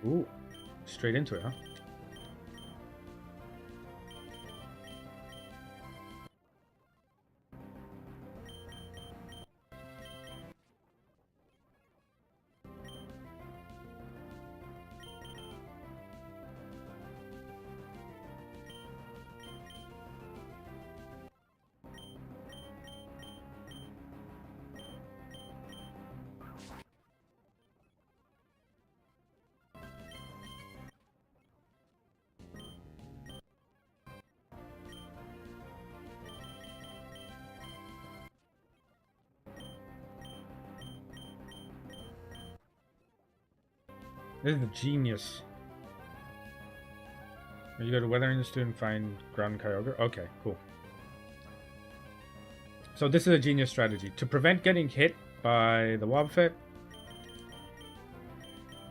Ooh, straight into it, huh? This is a genius. You go to Weather Institute and find Ground Kyogre. Okay, cool. So this is a genius strategy. To prevent getting hit by the Wobbuffet,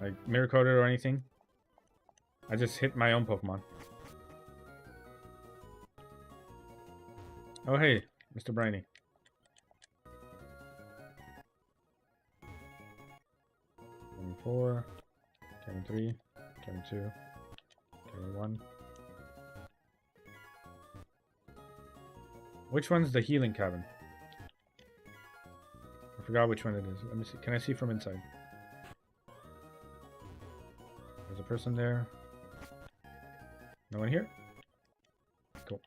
like Mirror Coated or anything, I just hit my own Pokemon. Oh hey, Mr. Briny. Game 4, Game 3, Game 2, Game 1. Which one's the healing cabin? I forgot which one it is. Let me see. Can I see from inside? There's a person there. No one here? Cool.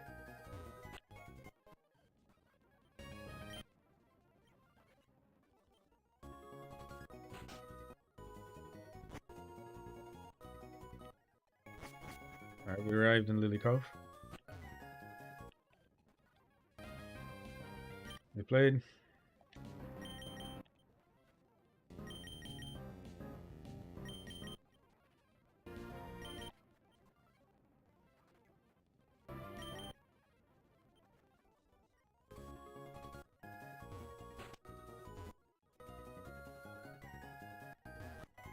Alright, we arrived in Lily Cove. We played.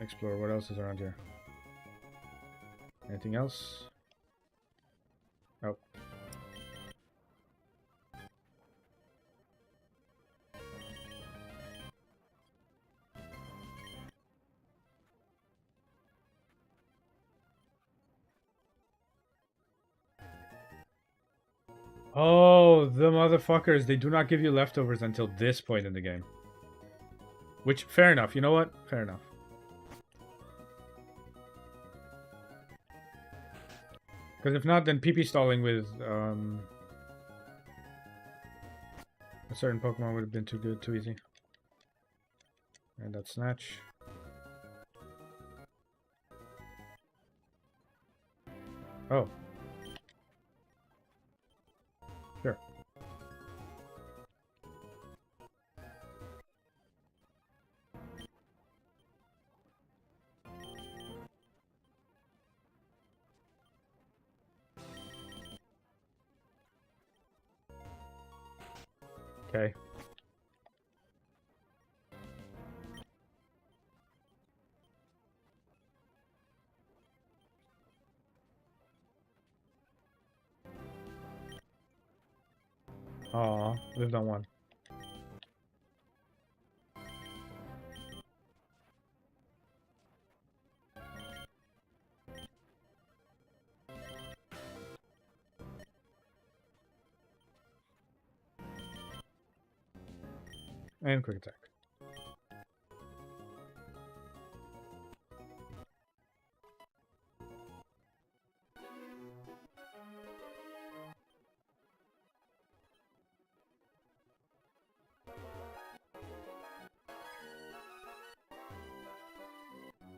Explore. What else is around here? Anything else? Oh. Oh, the motherfuckers. They do not give you leftovers until this point in the game. Which, fair enough. You know what? Fair enough. Because if not, then PP stalling with a certain Pokemon would have been too good, too easy. And that Snatch. Oh. Sure. Okay. Aw, lived on one. And quick attack.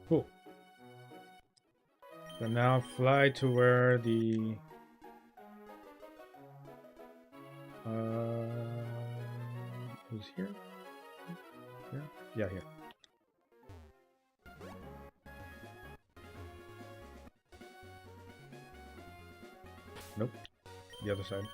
Cool. So now fly to where the it was here? Here? Yeah, here. Nope. The other side.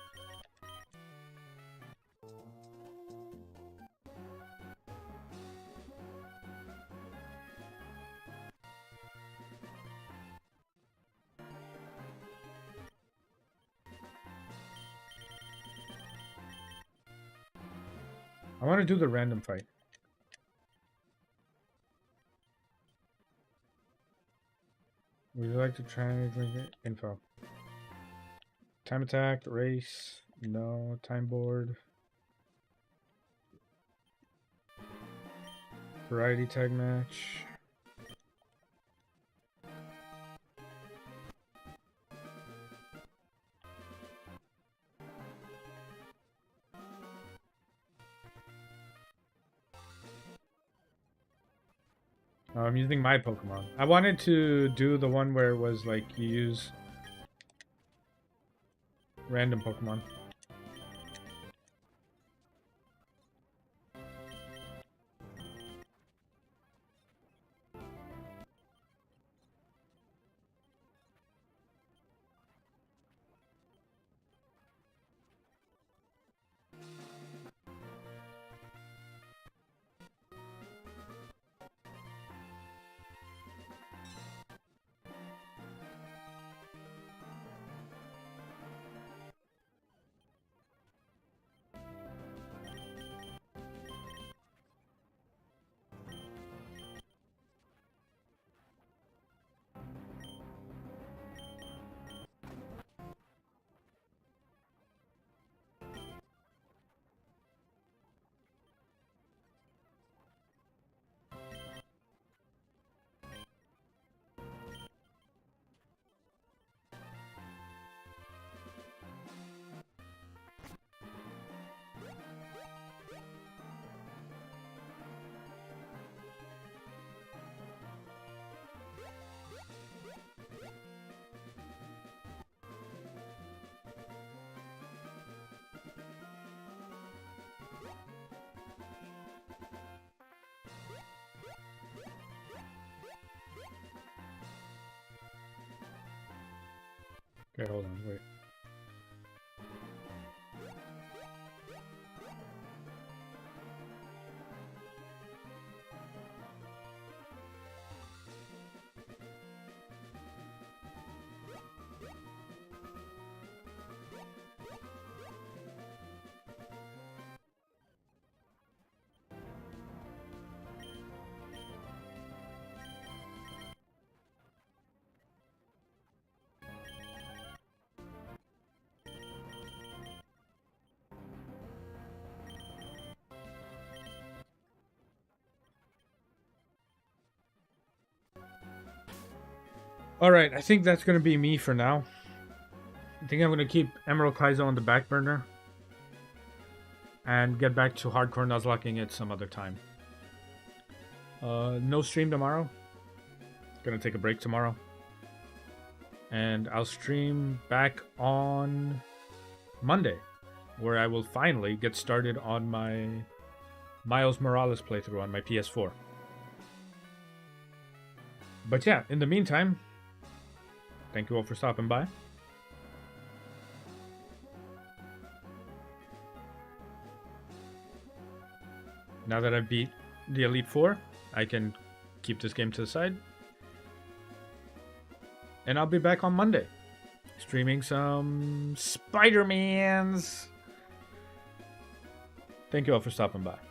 I want to do the random fight. Would you like to try info? Time attack, race, no, time board. Variety tag match. I'm using my Pokemon. I wanted to do the one where it was like you use random Pokemon. Okay, hold on, wait. Alright, I think that's going to be me for now. I think I'm going to keep Emerald Kaizo on the back burner. And get back to hardcore Nuzlocking it some other time. No stream tomorrow. Gonna take a break tomorrow. And I'll stream back on Monday, where I will finally get started on my Miles Morales playthrough on my PS4. But yeah, in the meantime, thank you all for stopping by. Now that I've beat the Elite Four, I can keep this game to the side. And I'll be back on Monday, streaming some Spider-Mans. Thank you all for stopping by.